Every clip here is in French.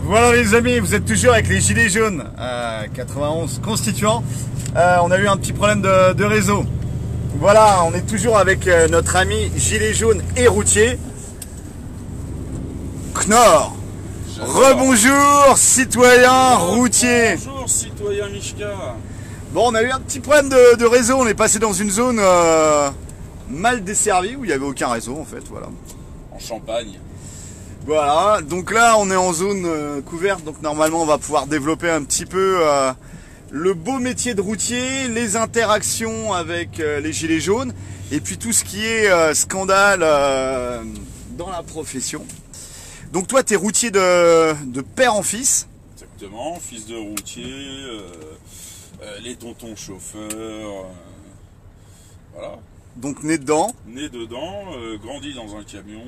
Voilà les amis, vous êtes toujours avec les Gilets jaunes 91 constituants. On a eu un petit problème de réseau. Voilà, on est toujours avec notre ami Gilet jaune et routier Knorr. Rebonjour citoyen routier. Bonjour citoyen Mishka. Bon, on a eu un petit problème de réseau, on est passé dans une zone mal desservie où il n'y avait aucun réseau en fait, voilà. En Champagne. Voilà, donc là on est en zone couverte, donc normalement on va pouvoir développer un petit peu le beau métier de routier, les interactions avec les gilets jaunes, et puis tout ce qui est scandale dans la profession. Donc toi tu es routier de père en fils. Exactement, fils de routier, les tontons chauffeurs, voilà. Donc né dedans. Né dedans, grandi dans un camion.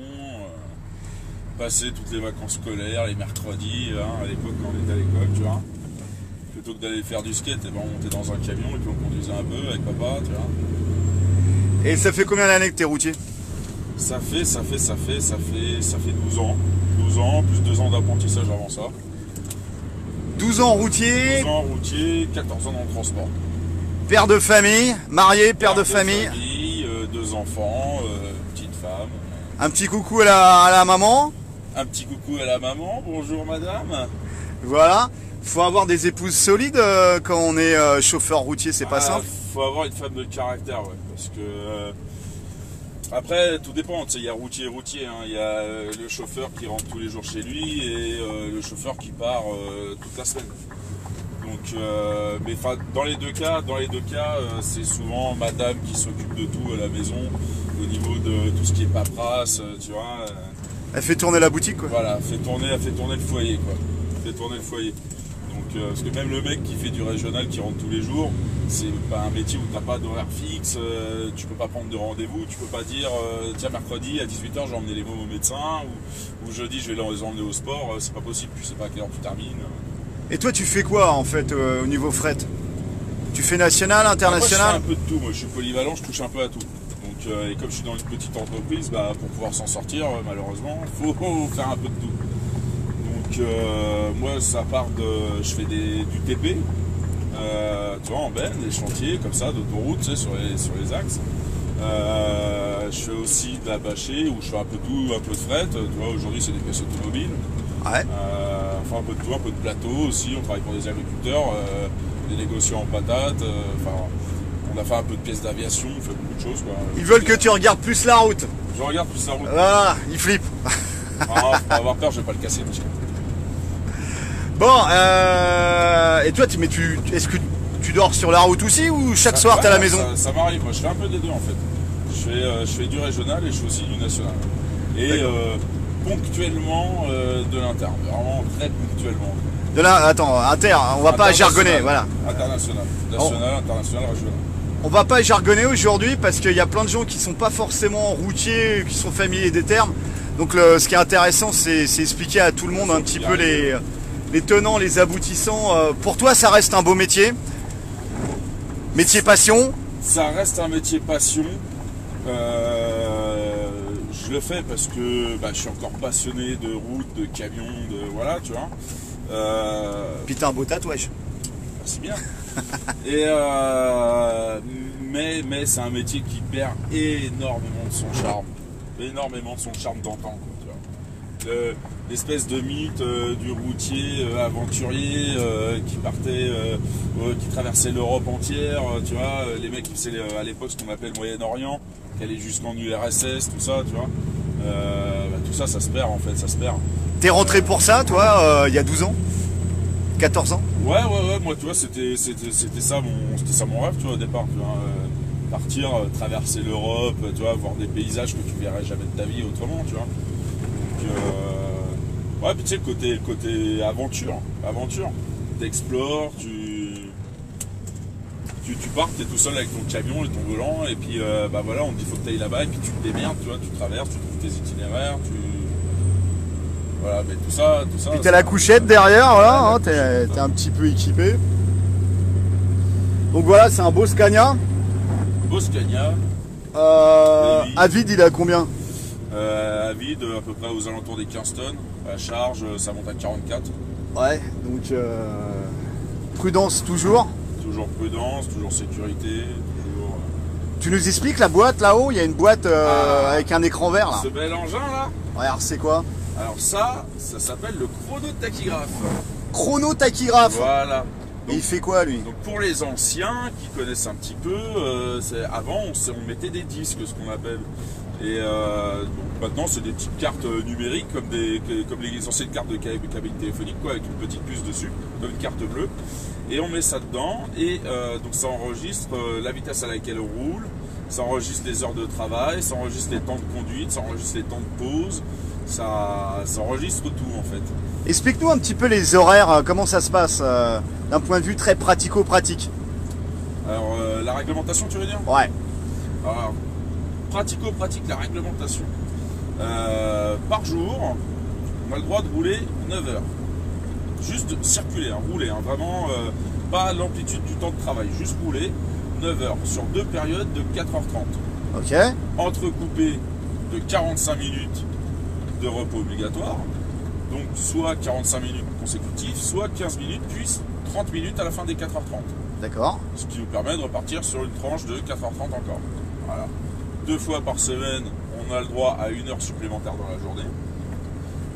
Passer toutes les vacances scolaires, les mercredis, hein, à l'époque quand on était à l'école, tu vois. Plutôt que d'aller faire du skate, et ben on montait dans un camion et puis on conduisait un peu avec papa, tu vois. Et ça fait combien d'années que t'es routier? Ça fait 12 ans. 12 ans, plus 2 ans d'apprentissage avant ça. 12 ans routier. 12 ans routier, 14 ans dans le transport. Père de famille, marié, père de famille. 2 enfants, petite femme. Un petit coucou à la maman. Un petit coucou à la maman, bonjour madame. Voilà, faut avoir des épouses solides quand on est chauffeur routier, c'est pas simple. Faut avoir une femme de caractère, ouais, parce que après tout dépend, tu sais, il y a routier et routier, hein. Il y a le chauffeur qui rentre tous les jours chez lui et le chauffeur qui part toute la semaine. Donc, mais dans les deux cas, c'est souvent madame qui s'occupe de tout à la maison, au niveau de tout ce qui est paperasse, tu vois. Elle fait tourner la boutique, quoi. Voilà, elle fait tourner le foyer, quoi. Fait tourner le foyer. Donc, parce que même le mec qui fait du régional, qui rentre tous les jours, c'est pas un métier où t'as pas d'horaire fixe, tu peux pas prendre de rendez-vous, tu peux pas dire tiens mercredi à 18 h je vais emmener les mômes au médecin, ou jeudi je vais les emmener au sport, c'est pas possible, tu sais pas à quelle heure tu termines. Et toi tu fais quoi en fait au niveau fret? Tu fais national, international? Moi, je fais un peu de tout, moi je suis polyvalent, je touche un peu à tout. Donc, et comme je suis dans une petite entreprise, bah, pour pouvoir s'en sortir, malheureusement, il faut faire un peu de tout. Donc moi ça part de. Je fais du TP, tu vois, en benne, des chantiers comme ça, d'autoroute, tu sais, sur les axes. Je fais aussi de la bâchée où je fais un peu de tout, un peu de fret. Tu vois, aujourd'hui c'est des pièces automobiles. Ouais. Enfin un peu de tout, un peu de plateau aussi, on travaille pour des agriculteurs, des négociants en patates, on a fait un peu de pièces d'aviation, on fait beaucoup de choses, quoi. Ils veulent que tu regardes plus la route. Je regarde plus la route. Ah, ils flippent. Ah, faut pas avoir peur, je vais pas le casser, monsieur. Bon, et toi, est-ce que tu dors sur la route aussi ou chaque soir t'es à la maison? Ça m'arrive, moi je fais un peu des deux en fait. Je fais du régional et je fais aussi du national. Et ponctuellement de l'inter, vraiment très ponctuellement. De là, attends, inter, on va pas jargonner, voilà. International, national, international, régional. On va pas jargonner aujourd'hui parce qu'il y a plein de gens qui sont pas forcément routiers, qui sont familiers des termes. Donc ce qui est intéressant, c'est expliquer à tout le monde un petit peu les tenants, les aboutissants. Pour toi, ça reste un beau métier. Métier passion. Ça reste un métier passion. Je le fais parce que je suis encore passionné de route, de camion, de voilà, tu vois. Puis t'as un beau tatouage. Merci bien. Et mais c'est un métier qui perd énormément de son charme. Énormément de son charme d'antan, tu vois. L'espèce de mythe du routier aventurier qui partait, qui traversait l'Europe entière, tu vois, les mecs qui faisaient à l'époque ce qu'on appelait le Moyen-Orient, qui allaient jusqu'en URSS, tout ça, tu vois. Tout ça, ça se perd en fait, ça se perd. T'es rentré pour ça, toi, il y a 12 ans? 14 ans? Ouais, moi tu vois, c'était ça mon rêve, tu vois, au départ, tu vois, partir, traverser l'Europe, tu vois, voir des paysages que tu verrais jamais de ta vie autrement, tu vois. Donc, ouais, puis tu sais, le côté aventure, t'explores, tu pars, t'es tout seul avec ton camion et ton volant, et puis bah voilà, on te dit faut que t'ailles là-bas, et puis tu te démerdes, tu vois, tu traverses, tu trouves tes itinéraires, voilà, mais tout ça. Puis t'as la couchette derrière, voilà, hein, t'es un petit peu équipé. Donc voilà, c'est un beau Scania. Beau Scania. À vide, il est à combien? À vide, à peu près aux alentours des 15 tonnes. À charge, ça monte à 44. Ouais, donc prudence toujours. Toujours prudence, toujours sécurité, toujours... Tu nous expliques la boîte là-haut? Il y a une boîte avec un écran vert là. Ce bel engin là. Ouais, alors c'est quoi? Alors ça s'appelle le chronotachygraphe. Chronotachygraphe. Voilà. Et il fait quoi lui? Donc pour les anciens qui connaissent un petit peu, avant on mettait des disques, ce qu'on appelle. Et donc maintenant c'est des petites cartes numériques comme les anciennes cartes de cabine téléphonique, quoi, avec une petite puce dessus, comme une carte bleue. Et on met ça dedans et donc ça enregistre la vitesse à laquelle on roule, ça enregistre les heures de travail, ça enregistre les temps de conduite, ça enregistre les temps de pause, ça enregistre tout en fait. Explique-nous un petit peu les horaires, comment ça se passe d'un point de vue très pratico-pratique. Alors la réglementation tu veux dire? Ouais. Alors, pratico-pratique, la réglementation. Par jour, on a le droit de rouler 9 heures. Juste circuler, hein, rouler, hein, vraiment pas l'amplitude du temps de travail, juste rouler 9 heures sur 2 périodes de 4h30. Ok. Entrecoupé de 45 minutes de repos obligatoire, donc soit 45 minutes consécutives, soit 15 minutes, puis 30 minutes à la fin des 4h30. D'accord. Ce qui nous permet de repartir sur une tranche de 4h30 encore. Voilà. 2 fois par semaine, on a le droit à 1 heure supplémentaire dans la journée.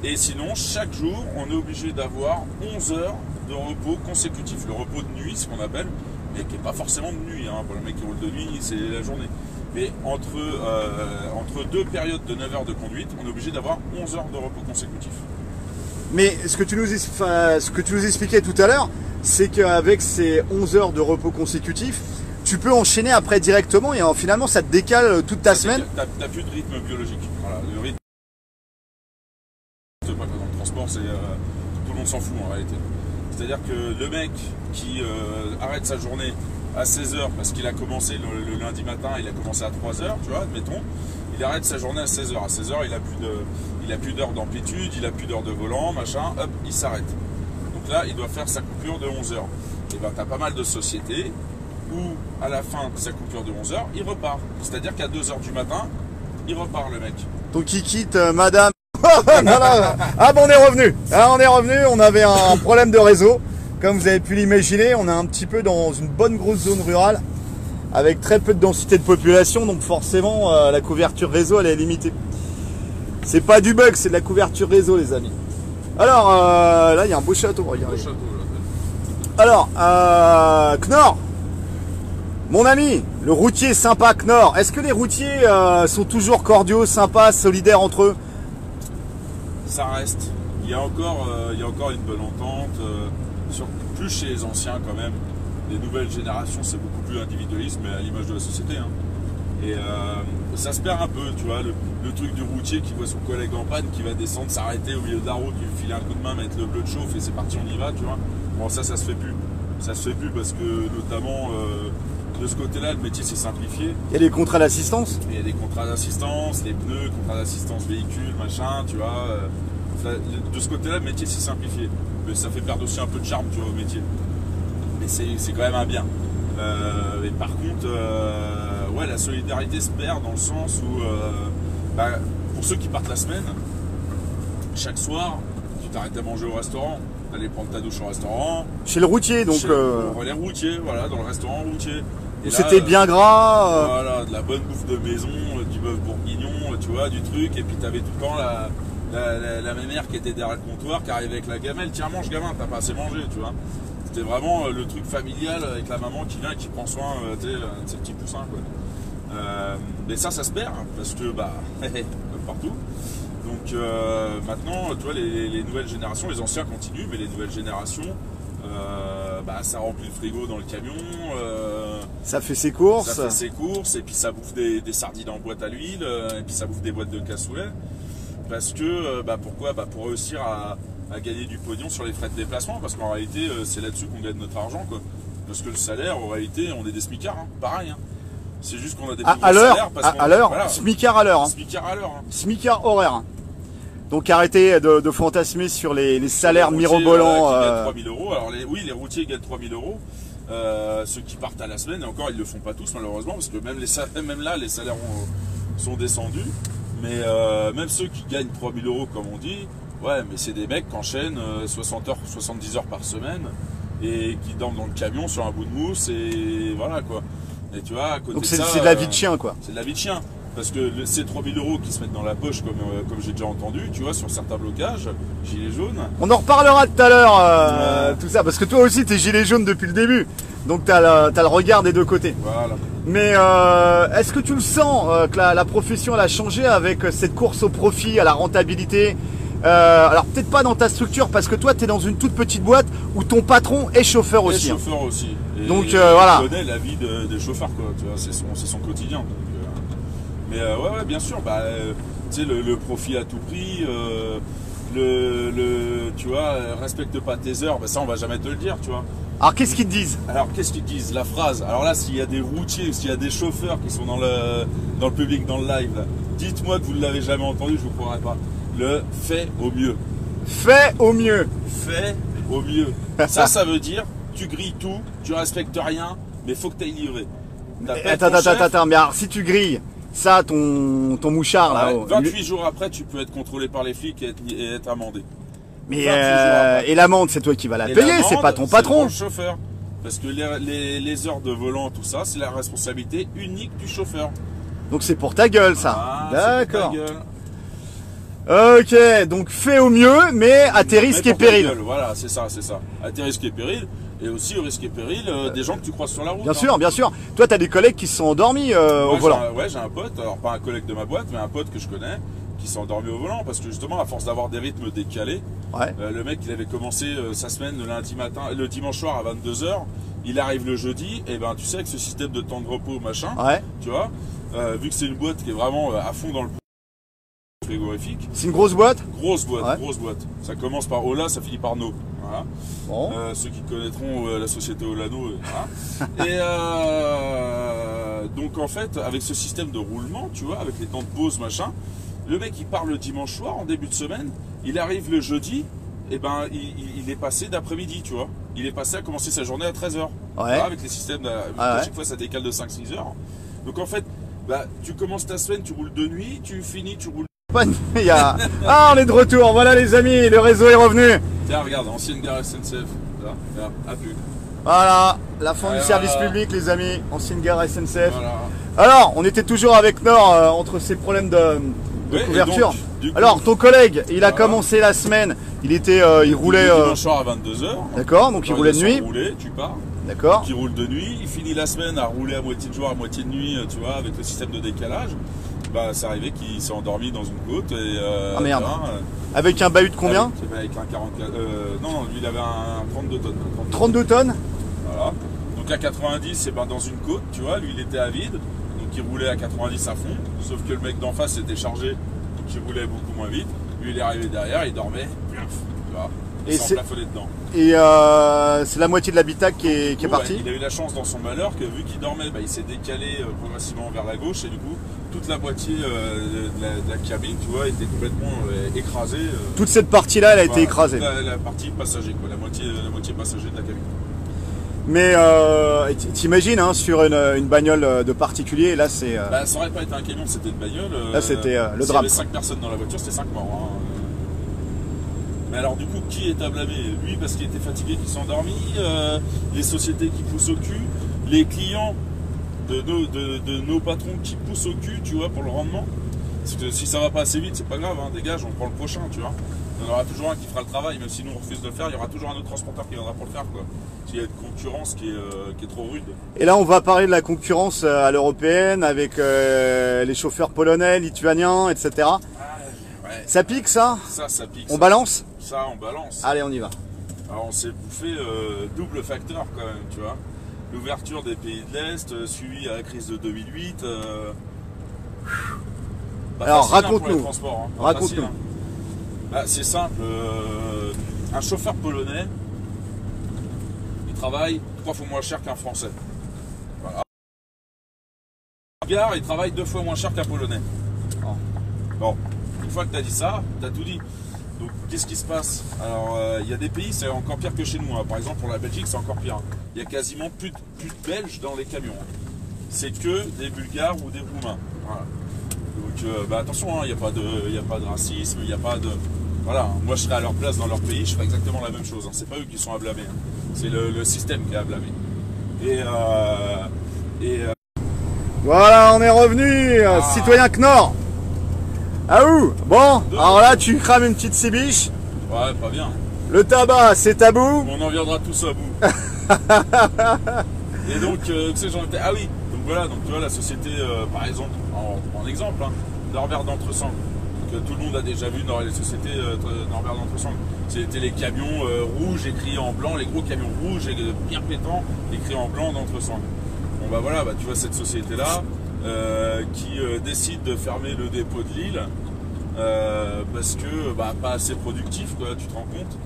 Et sinon, chaque jour, on est obligé d'avoir 11 heures de repos consécutif. Le repos de nuit, ce qu'on appelle, mais qui n'est pas forcément de nuit. Hein. Pour le mec qui roule de nuit, c'est la journée. Mais entre 2 périodes de 9 heures de conduite, on est obligé d'avoir 11 heures de repos consécutif. Mais ce que tu nous expliquais tout à l'heure, c'est qu'avec ces 11 heures de repos consécutifs, tu peux enchaîner après directement et finalement ça te décale toute ta semaine. T'as plus de rythme biologique. Voilà, le rythme dans le transport, c'est tout le monde s'en fout en réalité. C'est-à-dire que le mec qui arrête sa journée à 16h parce qu'il a commencé le lundi matin, il a commencé à 3h, tu vois, admettons, il arrête sa journée à 16h. À 16h, il a plus d'heures d'amplitude, il a plus d'heures de volant, machin, hop, il s'arrête. Donc là, il doit faire sa coupure de 11h. Et ben, t'as pas mal de sociétés où, à la fin de sa coupure de 11h, il repart. C'est-à-dire qu'à 2h du matin, il repart le mec. Donc il quitte madame. Ah bon, on est revenu. Ah, on est revenu, on avait un problème de réseau. Comme vous avez pu l'imaginer, on est un petit peu dans une bonne grosse zone rurale avec très peu de densité de population, donc forcément la couverture réseau elle est limitée. C'est pas du bug, c'est de la couverture réseau les amis. Alors là il y a un beau château, regardez. Beau château, là. Alors Knorr, mon ami, le routier sympa Knorr, est-ce que les routiers sont toujours cordiaux, sympas, solidaires entre eux? Ça reste. Il y a encore une bonne entente, plus chez les anciens quand même. Les nouvelles générations, c'est beaucoup plus individualiste, mais à l'image de la société. Hein. Et ça se perd un peu, tu vois, le truc du routier qui voit son collègue en panne, qui va descendre, s'arrêter au milieu de la route, lui filer un coup de main, mettre le bleu de chauffe et c'est parti, on y va, tu vois. Bon, ça se fait plus. Ça se fait plus parce que, notamment, de ce côté-là, le métier s'est simplifié. Il y a des contrats d'assistance. Il y a des contrats d'assistance, les pneus, contrats d'assistance véhicule, machin, tu vois. De ce côté-là, le métier s'est simplifié. Mais ça fait perdre aussi un peu de charme, tu vois, au métier. Mais c'est quand même un bien. Et par contre, ouais, la solidarité se perd dans le sens où, pour ceux qui partent la semaine, chaque soir, tu t'arrêtes à manger au restaurant. T'allais prendre ta douche au restaurant. Chez le routier, donc. Les routiers, voilà, dans le restaurant routier. Où c'était bien gras. Voilà, de la bonne bouffe de maison, du bœuf bourguignon, tu vois, du truc. Et puis t'avais tout le temps la mémère qui était derrière le comptoir, qui arrivait avec la gamelle. Tiens, mange gamin, t'as pas assez mangé, tu vois. C'était vraiment le truc familial avec la maman qui vient et qui prend soin de ses petits poussins, quoi. Mais ça se perd, parce que, comme partout. Donc maintenant, tu vois, les nouvelles générations, les anciens continuent, mais les nouvelles générations Ça remplit le frigo dans le camion. Ça fait ses courses. Ça fait ses courses, et puis ça bouffe des sardines en boîte à l'huile, et puis ça bouffe des boîtes de cassoulet. Parce que, pourquoi? Pour réussir à gagner du pognon sur les frais de déplacement, parce qu'en réalité, c'est là-dessus qu'on gagne notre argent, quoi. Parce que le salaire, en réalité, on est des smicards, hein, pareil. Hein. C'est juste qu'on a des à l'heure, voilà, smicard à l'heure. Hein. Smicard à l'heure. Hein. Smicard horaire. Donc arrêtez de fantasmer sur les salaires mirobolants. Qui gagnent 3 000 euros. Alors les routiers gagnent 3 000 euros. Ceux qui partent à la semaine, et encore ils ne le font pas tous malheureusement, parce que même là les salaires sont descendus. Mais même ceux qui gagnent 3 000 euros comme on dit, ouais, mais c'est des mecs qui enchaînent 60 heures, 70 heures par semaine et qui dorment dans le camion sur un bout de mousse, et voilà quoi. Et tu vois, à côté donc de ça, c'est de la vie de chien, quoi. C'est de la vie de chien. Parce que ces 3 000 euros qui se mettent dans la poche, comme j'ai déjà entendu, tu vois, sur certains blocages, gilets jaunes. On en reparlera tout à l'heure, tout ça, parce que toi aussi, t'es gilet jaune depuis le début. Donc t'as le regard des deux côtés. Voilà. Mais est-ce que tu le sens que la profession elle a changé avec cette course au profit, à la rentabilité? Alors peut-être pas dans ta structure, parce que toi tu es dans une toute petite boîte où ton patron est chauffeur aussi. Chauffeur aussi. Et donc voilà. Il connaît la vie des chauffeurs, quoi. Tu vois, c'est son quotidien. Donc, mais ouais, bien sûr. Tu sais, le profit à tout prix. Tu vois, respecte pas tes heures. Ça, on va jamais te le dire, tu vois. Alors qu'est-ce qu'ils te disent? Alors qu'est-ce qu'ils disent? La phrase. Alors là, s'il y a des routiers, s'il y a des chauffeurs qui sont dans le public, dans le live, dites-moi que vous ne l'avez jamais entendu, je vous croirai pas. Le fait au mieux. Fait au mieux. Fait au mieux. Ça veut dire, tu grilles tout, tu respectes rien, mais faut que tu ailles livrer. Attends, mais alors si tu grilles ça, ton mouchard là, 28 jours après, tu peux être contrôlé par les flics et être amendé. Mais et l'amende, c'est toi qui vas la payer, c'est pas ton patron. C'est le chauffeur. Parce que les heures de volant, tout ça, c'est la responsabilité unique du chauffeur. Donc c'est pour ta gueule, ça. Ah, d'accord. Ok, donc fais au mieux, mais à tes risques et périls. Voilà, c'est ça. À tes risques et périls, et aussi au risque et péril des gens que tu croises sur la route. Bien sûr, bien sûr. Toi, tu as des collègues qui se sont endormis au volant. Ouais, j'ai un pote, alors pas un collègue de ma boîte, mais un pote que je connais, qui s'est endormi au volant, parce que justement, à force d'avoir des rythmes décalés, le mec, il avait commencé sa semaine le dimanche soir à 22 h, il arrive le jeudi, et ben tu sais, avec ce système de temps de repos, machin, tu vois, vu que c'est une boîte qui est vraiment à fond dans le frigorifique. C'est une grosse boîte? Grosse boîte. Ça commence par Ola, ça finit par No. Voilà. Bon. Ceux qui connaîtront la société Olano. Voilà. Et donc en fait, avec ce système de roulement, tu vois, avec les temps de pause, machin, le mec il part le dimanche soir en début de semaine, il arrive le jeudi, et ben il est passé d'après-midi, tu vois. Il est passé à commencer sa journée à 13 h. Voilà, avec les systèmes, à chaque fois ça décale de 5-6 heures. Donc en fait, tu commences ta semaine, tu roules de nuit, tu finis, tu roules. Ah, on est de retour, voilà les amis, le réseau est revenu. Tiens, regarde, ancienne gare SNCF, là, à plus. Voilà, la fin du service public les amis, ancienne gare SNCF. Voilà. Alors, on était toujours avec Nord entre ces problèmes de couverture. Donc, alors, ton collègue, il a commencé la semaine, il roulait... dimanche soir à 22 h. D'accord, donc il roulait de nuit. Tu pars. D'accord. Qui roule de nuit, il finit la semaine à rouler à moitié de jour, à moitié de nuit, tu vois, avec le système de décalage. C'est arrivé qu'il s'est endormi dans une côte. Et, ah merde. Avec un bahut de combien? Avec un 44. Non, lui il avait un 32 tonnes. 32 tonnes. Voilà. Donc à 90, c'est dans une côte, tu vois, lui il était à vide. Donc il roulait à 90 à fond. Sauf que le mec d'en face était chargé, donc il roulait beaucoup moins vite. Lui il est arrivé derrière, il dormait. Tu vois, il s'est plafonné dedans. Et c'est la moitié de l'habitacle qui est partie. Il a eu la chance dans son malheur que vu qu'il dormait, il s'est décalé progressivement vers la gauche, et du coup toute la moitié de la cabine, tu vois, était complètement écrasée. Toute cette partie-là, elle a été écrasée. La partie passager, quoi, la moitié passager de la cabine. Mais t'imagines, hein, sur une bagnole de particulier, là c'est... ça aurait pas été un camion, c'était une bagnole. Là c'était le drame. S'il y avait 5 personnes dans la voiture, c'était 5 morts. Hein. Mais alors du coup, qui est à blâmer? Lui parce qu'il était fatigué, qu'il s'est endormi, les sociétés qui poussent au cul, les clients de nos patrons qui poussent au cul, tu vois, pour le rendement. Parce que si ça va pas assez vite, c'est pas grave, hein, dégage, on prend le prochain, tu vois. Il y en aura toujours un qui fera le travail, même si nous on refuse de le faire, il y aura toujours un autre transporteur qui viendra pour le faire, quoi. Parce qu'il y a une concurrence qui est trop rude. Et là, on va parler de la concurrence à l'européenne avec les chauffeurs polonais, lituaniens, etc. Ouais. Ça pique, ça? Ça pique. On balance? Ça, on balance. Allez, on y va. Alors on s'est bouffé double facteur quand même, tu vois. L'ouverture des pays de l'Est, suivi à la crise de 2008. Alors raconte-nous. Raconte-nous. C'est simple. Un chauffeur polonais, il travaille 3 fois moins cher qu'un Français. Voilà. Un gars, il travaille 2 fois moins cher qu'un Polonais. Bon, une fois que tu as dit ça, tu as tout dit. Donc, qu'est-ce qui se passe? Alors, il y a des pays, c'est encore pire que chez nous. Hein. Par exemple, pour la Belgique, c'est encore pire. Il y a quasiment plus de Belges dans les camions. C'est que des Bulgares ou des Roumains. Voilà. Donc, attention, il n'y a pas de racisme, il n'y a pas de... Voilà, moi je serais à leur place dans leur pays, je ferais exactement la même chose. Hein. C'est pas eux qui sont à blâmer, hein. C'est le système qui est à blâmer. Voilà, on est revenu, citoyen Knorr. Ah ouh, bon, alors là tu crames une petite cibiche. Ouais, pas bien. Le tabac, c'est tabou. On en viendra tous à bout. Et donc, tu sais, j'en étais... Ah oui, donc voilà, donc tu vois la société, par exemple, en exemple, hein, Norbert d'Entresang. Que tout le monde a déjà vu dans les sociétés Norbert d'Entresang. C'était les camions rouges écrits en blanc, les gros camions rouges et bien pétants écrits en blanc d'Entresang. Bon bah voilà, tu vois cette société-là qui décide de fermer le dépôt de Lille parce que pas assez productif, quoi, tu te rends compte.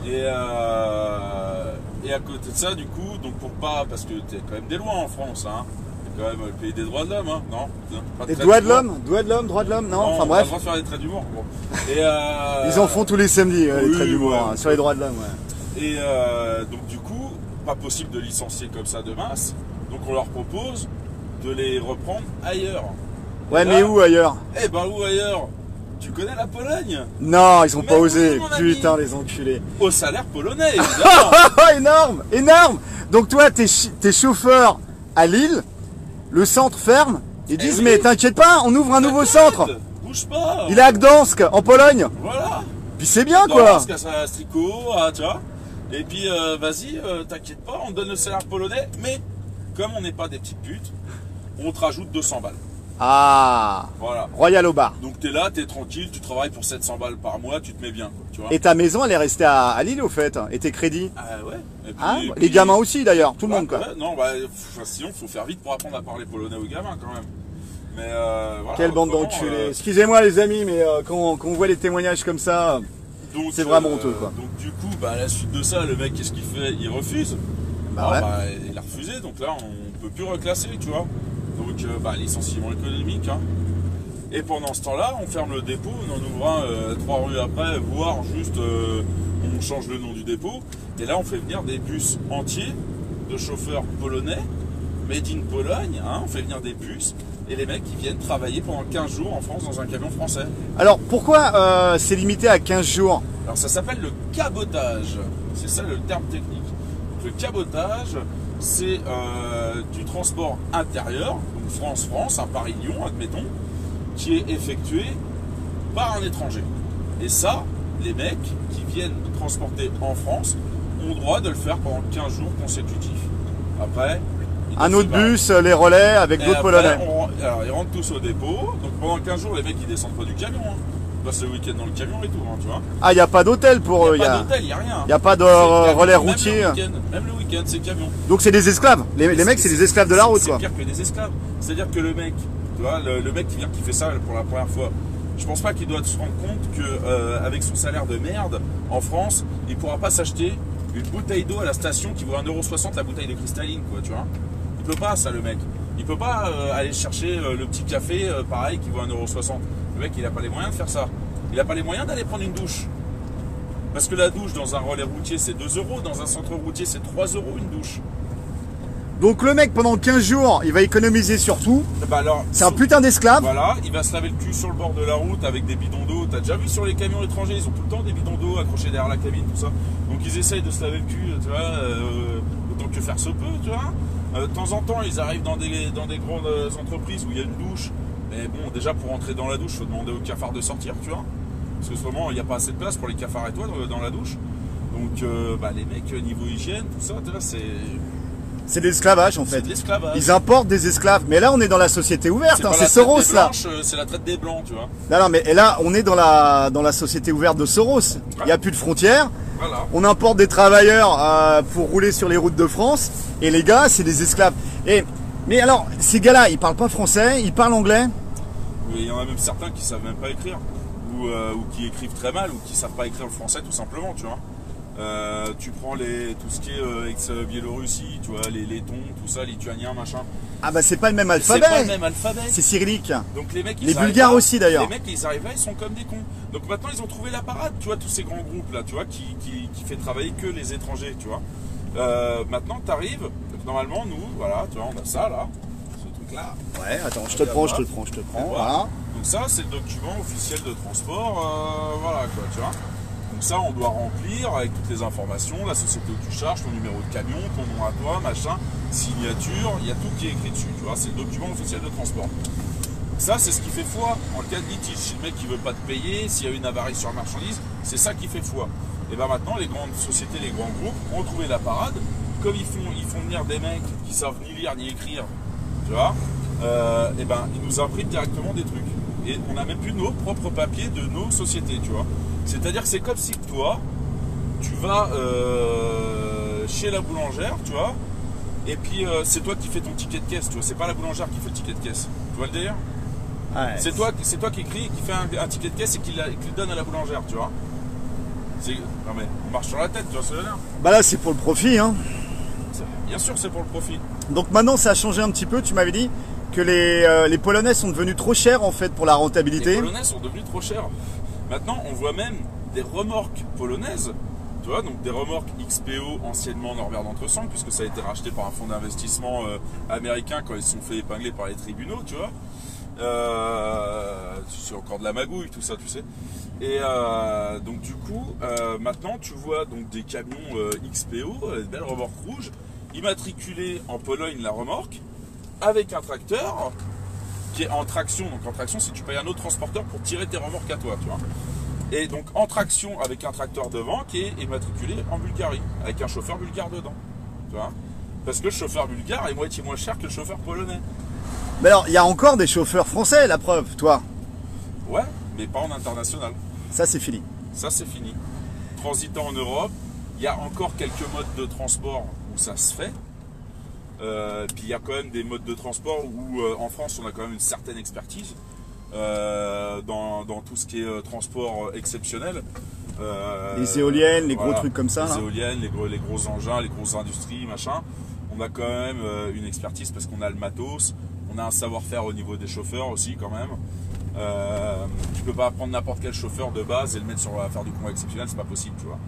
Et à côté de ça, du coup, donc parce que t'es quand même des lois en France, hein. Quand même le pays des droits de l'homme, hein, non? Les droits de l'homme? Droits de l'homme, non? Enfin bref. On va faire des traits d'humour. Bon. Ils en font tous les samedis, les traits d'humour, ouais, hein, sur les droits de l'homme, ouais. Et donc du coup, pas possible de licencier comme ça de masse. Donc on leur propose de les reprendre ailleurs. Ouais, mais où ailleurs? Eh ben où ailleurs? Tu connais la Pologne? Non, ils ont pas osé. Oui, putain, les enculés. Au salaire polonais, évidemment. Énorme, énorme. Donc toi, t'es chauffeur à Lille. Le centre ferme, ils disent mais t'inquiète pas, on ouvre un nouveau centre. Bouge pas. Il est à Gdansk, en Pologne. Voilà. Puis c'est bien quoi. Gdansk, à Striko, tu vois. Et puis vas-y, t'inquiète pas, on te donne le salaire polonais, mais comme on n'est pas des petites putes, on te rajoute 200 balles. Ah. Voilà. Royal au bar. Donc t'es là, t'es tranquille, tu travailles pour 700 balles par mois, tu te mets bien, tu vois. Et ta maison, elle est restée à Lille au fait, et tes crédits? Ah ouais. Et puis, les gamins aussi d'ailleurs, tout le monde quoi. Ouais, non, sinon faut faire vite pour apprendre à parler polonais aux gamins quand même. Mais voilà. Quelle bande d'enculés. Excusez-moi les amis, mais quand on voit les témoignages comme ça, c'est vraiment honteux quoi. Donc du coup, à la suite de ça, le mec, qu'est-ce qu'il fait? Il refuse. Il a refusé, donc là on peut plus reclasser, tu vois. Donc licenciement économique, hein. Et pendant ce temps-là, on ferme le dépôt, on en ouvre un 3 rues après, voire juste on change le nom du dépôt. Et là, on fait venir des bus entiers de chauffeurs polonais, made in Pologne, hein, on fait venir des bus, et les mecs ils viennent travailler pendant 15 jours en France dans un camion français. Alors pourquoi c'est limité à 15 jours? Alors ça s'appelle le cabotage, c'est ça le terme technique. Le cabotage, c'est du transport intérieur, donc France-France, un Paris-Lyon, admettons, qui est effectué par un étranger. Et ça, les mecs qui viennent transporter en France ont droit de le faire pendant 15 jours consécutifs. Après, un autre bus, les relais avec d'autres Polonais. Alors ils rentrent tous au dépôt, donc pendant 15 jours, les mecs ils descendent pas du camion. Hein. Ils passent le week-end dans le camion et tout, hein, tu vois. Ah, il n'y a pas d'hôtel pour eux. Il n'y a pas d'hôtel, il n'y a rien. Il n'y a pas de relais routier. Même le week-end, c'est camion. Donc c'est des esclaves. Les mecs, c'est des esclaves de la route, quoi. C'est pire que des esclaves. C'est-à-dire que le mec, tu vois, le mec qui fait ça pour la première fois, je pense pas qu'il doit se rendre compte que avec son salaire de merde en France, il pourra pas s'acheter une bouteille d'eau à la station qui vaut 1,60 € la bouteille de cristalline, quoi, tu vois. Il peut pas, ça, le mec. Il peut pas aller chercher le petit café pareil qui vaut 1,60 €. Le mec, il a pas les moyens de faire ça. Il a pas les moyens d'aller prendre une douche. Parce que la douche dans un relais routier c'est 2 €, dans un centre routier c'est 3 € une douche. Donc le mec pendant 15 jours il va économiser sur tout. C'est un putain d'esclave. Voilà, il va se laver le cul sur le bord de la route avec des bidons d'eau. T'as déjà vu sur les camions étrangers, ils ont tout le temps des bidons d'eau accrochés derrière la cabine, tout ça. Donc ils essayent de se laver le cul, tu vois, autant que faire se peut, tu vois. De temps en temps ils arrivent dans des grandes entreprises où il y a une douche. Mais bon, déjà pour entrer dans la douche, il faut demander au cafard de sortir, tu vois. Parce que souvent il n'y a pas assez de place pour les cafards et toi dans la douche. Donc les mecs niveau hygiène, tout ça, c'est de l'esclavage en fait. C'est de l'esclavage. Ils importent des esclaves. Mais là on est dans la société ouverte, c'est Soros là. C'est la traite des blancs, tu vois. Non mais là on est dans la société ouverte de Soros. Il n'y a plus de frontières. Voilà. On importe des travailleurs pour rouler sur les routes de France. Et les gars, c'est des esclaves. Mais alors, ces gars-là, ils parlent pas français, ils parlent anglais. Oui, il y en a même certains qui savent même pas écrire. Ou qui écrivent très mal, ou qui savent pas écrire le français tout simplement, tu vois. Tu prends tout ce qui est ex-Biélorussie, tu vois, les lettons, tout ça, lituanien, machin. Ah bah c'est pas le même alphabet. C'est pas le même alphabet. C'est cyrillique. Donc les mecs, les Bulgares là, aussi d'ailleurs. Les mecs, ils arrivent là, ils sont comme des cons. Donc maintenant, ils ont trouvé la parade, tu vois, tous ces grands groupes là, tu vois, qui fait travailler que les étrangers, tu vois. Maintenant, t'arrives, donc normalement, nous, voilà, tu vois, on a ça là, ce truc là. Ouais, attends, je te prends. Voilà. Donc ça, c'est le document officiel de transport, voilà quoi, tu vois. Donc ça, on doit remplir avec toutes les informations, la société où tu charges, ton numéro de camion, ton nom à toi, machin, signature, il y a tout qui est écrit dessus, tu vois, c'est le document officiel de transport. Donc ça, c'est ce qui fait foi en cas de litige. Si le mec qui veut pas te payer, s'il y a une avarie sur la marchandise, c'est ça qui fait foi. Et bien maintenant, les grandes sociétés, les grands groupes ont trouvé la parade. Comme ils font venir des mecs qui savent ni lire ni écrire, tu vois, et ben ils nous impriment directement des trucs. Et on n'a même plus nos propres papiers de nos sociétés, tu vois. C'est-à-dire que c'est comme si toi, tu vas chez la boulangère, tu vois, et puis c'est toi qui fais ton ticket de caisse, tu vois. C'est pas la boulangère qui fait le ticket de caisse. Tu vois le délire? Ouais. C'est toi qui écris, qui fait un ticket de caisse et qui le donne à la boulangère, tu vois. Non mais on marche sur la tête, tu vois ce que je veux dire? Bah là c'est pour le profit, hein. Bien sûr, c'est pour le profit. Donc maintenant ça a changé un petit peu, tu m'avais dit que les Polonais sont devenus trop chers en fait pour la rentabilité. Les Polonais sont devenus trop chers. Maintenant, on voit même des remorques polonaises, tu vois, donc des remorques XPO, anciennement Norbert d'Entresang, puisque ça a été racheté par un fonds d'investissement américain quand ils se sont fait épingler par les tribunaux, tu vois. C'est encore de la magouille, tout ça, tu sais. Et donc du coup, maintenant, tu vois donc des camions XPO, des belles remorques rouges, immatriculées en Pologne, la remorque, avec un tracteur qui est en traction. Donc en traction, c'est que tu payes un autre transporteur pour tirer tes remorques à toi, tu vois. Et donc en traction avec un tracteur devant qui est immatriculé en Bulgarie, avec un chauffeur bulgare dedans, tu vois. Parce que le chauffeur bulgare est moitié moins cher que le chauffeur polonais. Mais alors, il y a encore des chauffeurs français, la preuve, toi. Ouais, mais pas en international. Ça, c'est fini. Ça, c'est fini. Transitant en Europe, il y a encore quelques modes de transport où ça se fait. Puis il y a quand même des modes de transport où en France on a quand même une certaine expertise dans tout ce qui est transport exceptionnel. Les éoliennes, les gros trucs comme ça. Les éoliennes, les gros engins, les grosses industries, machin. On a quand même une expertise parce qu'on a le matos, on a un savoir-faire au niveau des chauffeurs aussi quand même. Tu peux pas prendre n'importe quel chauffeur de base et le mettre sur faire du convoi exceptionnel, c'est pas possible, tu vois.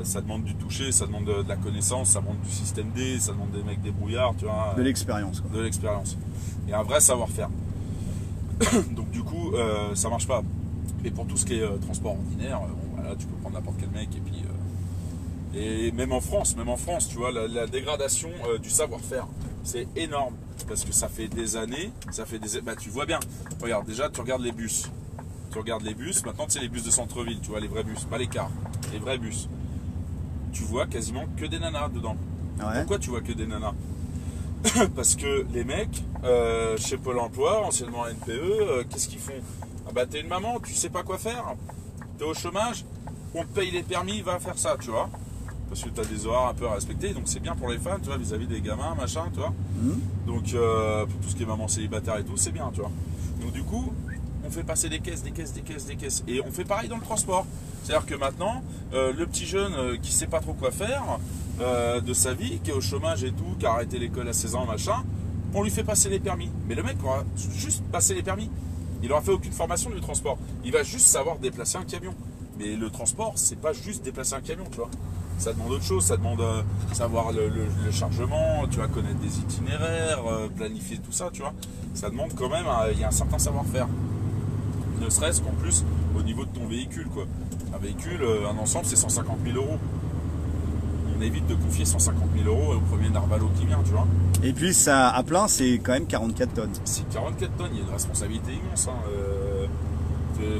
Ça demande du toucher, ça demande de la connaissance, ça demande du système D, ça demande des mecs débrouillards, tu vois. De l'expérience. De l'expérience. Et un vrai savoir-faire. Donc du coup, ça marche pas. Mais pour tout ce qui est transport ordinaire, bon, voilà, tu peux prendre n'importe quel mec et puis... et même en France, tu vois, la dégradation du savoir-faire, c'est énorme. Parce que ça fait des années, bah, tu vois bien. Regarde, déjà, tu regardes les bus. Maintenant, tu sais, les bus de centre-ville, tu vois, les vrais bus, pas les cars, les vrais bus. Tu vois quasiment que des nanas dedans. Ouais. Pourquoi tu vois que des nanas? Parce que les mecs, chez Pôle emploi, anciennement NPE, qu'est-ce qu'ils font? Ah bah, t'es une maman, tu sais pas quoi faire, t'es au chômage, on te paye les permis, va faire ça, tu vois. Parce que tu as des horaires un peu à respecter, donc c'est bien pour les femmes, tu vois, vis-à-vis des gamins, machin, tu vois. Donc, pour tout ce qui est maman célibataire et tout, c'est bien, tu vois. Donc, du coup, on fait passer des caisses. Et on fait pareil dans le transport. C'est-à-dire que maintenant, le petit jeune qui sait pas trop quoi faire de sa vie, qui est au chômage et tout, qui a arrêté l'école à 16 ans, machin, on lui fait passer les permis. Mais le mec aura juste passé les permis. Il n'aura fait aucune formation du transport. Il va juste savoir déplacer un camion. Mais le transport, c'est pas juste déplacer un camion, tu vois. Ça demande autre chose, ça demande savoir le chargement, tu vas connaître des itinéraires, planifier tout ça, tu vois. Ça demande quand même, il y a un certain savoir-faire. Ne serait-ce qu'en plus au niveau de ton véhicule, quoi. Un véhicule, un ensemble, c'est 150 000 €. On évite de confier 150 000 € au premier narvalo qui vient, tu vois. Et puis ça, à plein, c'est quand même 44 tonnes. C'est 44 tonnes, il y a une responsabilité immense.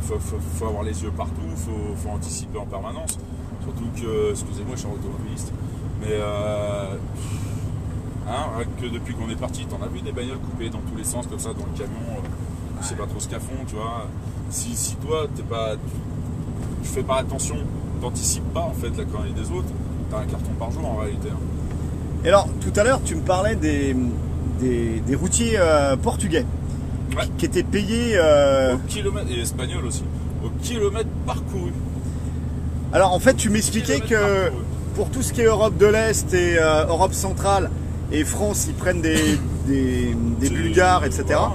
Faut avoir les yeux partout, faut anticiper en permanence. Surtout que, excusez-moi, je suis automobiliste, mais que depuis qu'on est parti, t'en as vu des bagnoles coupées dans tous les sens comme ça dans le camion, tu sais pas trop ce qu'elles font, tu vois. Si toi tu fais pas attention t'anticipes pas en fait la connerie des autres, t'as un carton par jour en réalité. Et alors, tout à l'heure, tu me parlais des routiers portugais qui étaient payés... Au kilomètre, et espagnols aussi, au kilomètre parcouru. Alors, en fait, tu m'expliquais que pour tout ce qui est Europe de l'Est et Europe centrale et France, ils prennent des Bulgares, etc. Voilà, ouais.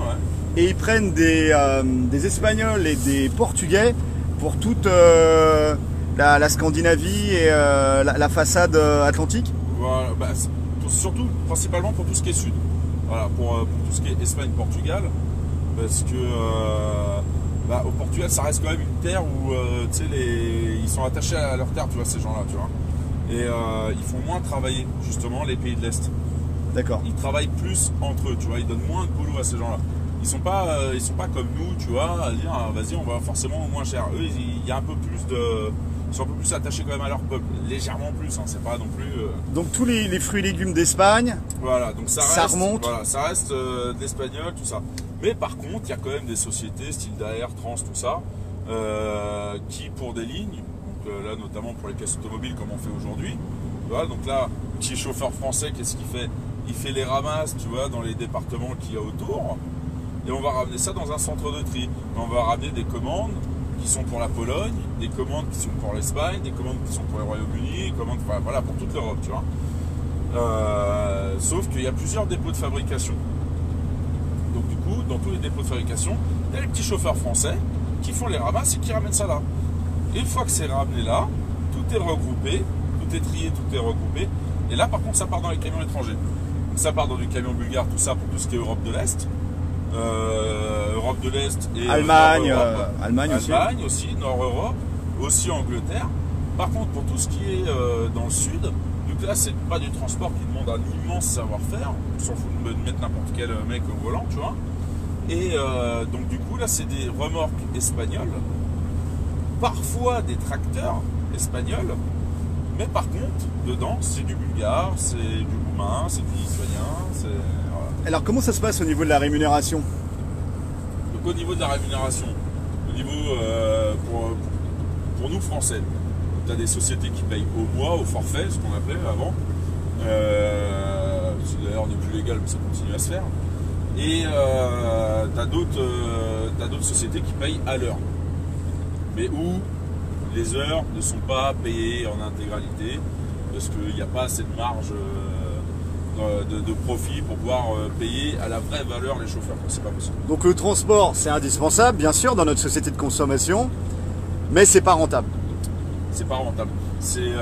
Et ils prennent des Espagnols et des Portugais pour toute la Scandinavie et la façade atlantique. Voilà, bah, surtout, principalement pour tout ce qui est sud. Voilà, pour tout ce qui est Espagne, Portugal, parce que bah, au Portugal, ça reste quand même une terre où tu sais, ils sont attachés à leur terre, tu vois, ces gens-là, tu vois. Et ils font moins travailler, justement, les pays de l'Est. D'accord. Ils travaillent plus entre eux, tu vois, ils donnent moins de boulot à ces gens-là. Ils sont pas comme nous, tu vois, à dire vas-y, on va forcément au moins cher. Eux, il y a un peu plus de... Ils sont un peu plus attachés quand même à leur peuple, légèrement plus, hein, c'est pas non plus... Donc tous les fruits et légumes d'Espagne, voilà, donc ça remonte. Voilà, ça reste de l'espagnol, tout ça. Mais par contre, il y a quand même des sociétés, style d'AR, Trans, tout ça, qui pour des lignes, donc là notamment pour les pièces automobiles comme on fait aujourd'hui, voilà, donc là, petit chauffeur français, qu'est-ce qu'il fait? Il fait les ramasses, tu vois, dans les départements qu'il y a autour, et on va ramener ça dans un centre de tri. On va ramener des commandes qui sont pour la Pologne, des commandes qui sont pour l'Espagne, des commandes qui sont pour le Royaume-Uni, des commandes voilà, pour toute l'Europe, tu vois. Sauf qu'il y a plusieurs dépôts de fabrication. Donc du coup, dans tous les dépôts de fabrication, il y a les petits chauffeurs français qui font les ramasses et qui ramènent ça là. Et une fois que c'est ramené là, tout est regroupé, tout est trié, tout est regroupé. Et là, par contre, ça part dans les camions étrangers. Donc ça part dans du camion bulgare, tout ça pour tout ce qui est Europe de l'Est. Europe de l'Est et Allemagne, Allemagne aussi, Nord-Europe, aussi Angleterre. Par contre, pour tout ce qui est dans le sud, donc là, c'est pas du transport qui demande un immense savoir-faire. On s'en fout de mettre n'importe quel mec au volant, tu vois. Et donc, du coup, là, c'est des remorques espagnoles, parfois des tracteurs espagnols, mais par contre, dedans, c'est du bulgare, c'est du roumain, c'est du lituanien, c'est... Alors comment ça se passe au niveau de la rémunération? Donc au niveau de la rémunération, au niveau pour nous Français, tu as des sociétés qui payent au mois, au forfait, ce qu'on appelait avant. C'est d'ailleurs n'est plus légal, mais ça continue à se faire. Et tu as d'autres sociétés qui payent à l'heure. Mais où les heures ne sont pas payées en intégralité, parce qu'il n'y a pas assez de marge de profit pour pouvoir payer à la vraie valeur les chauffeurs. C'est pas possible. Donc le transport, c'est indispensable, bien sûr, dans notre société de consommation, mais c'est pas rentable. C'est pas rentable. C'est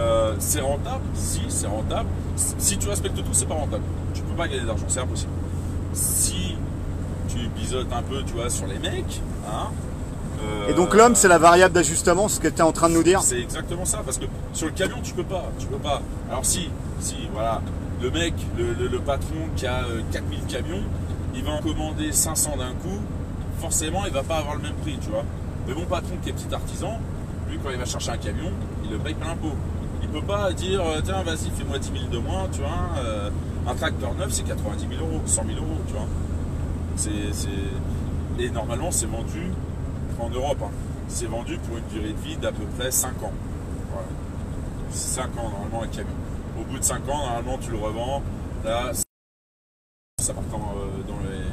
rentable, si c'est rentable. Si tu respectes tout, c'est pas rentable. Tu peux pas gagner d'argent, c'est impossible. Si tu bizotes un peu, tu vois, sur les mecs, hein. Et donc l'homme, c'est la variable d'ajustement, ce que tu es en train de nous dire? C'est exactement ça, parce que sur le camion, tu peux pas. Alors si, voilà. Le mec, le patron qui a 4000 camions, il va en commander 500 d'un coup, forcément il va pas avoir le même prix, tu vois. Le bon patron qui est petit artisan, lui quand il va chercher un camion, il le paye plein pot. Il peut pas dire, tiens vas-y fais-moi 10 000 de moins, tu vois. Un tracteur neuf c'est 90 000 euros, 100 000 euros, tu vois. Et normalement c'est vendu, en Europe, hein, c'est vendu pour une durée de vie d'à peu près 5 ans. Voilà. 5 ans normalement un camion. Au bout de 5 ans, normalement, tu le revends. Là, ça part dans les...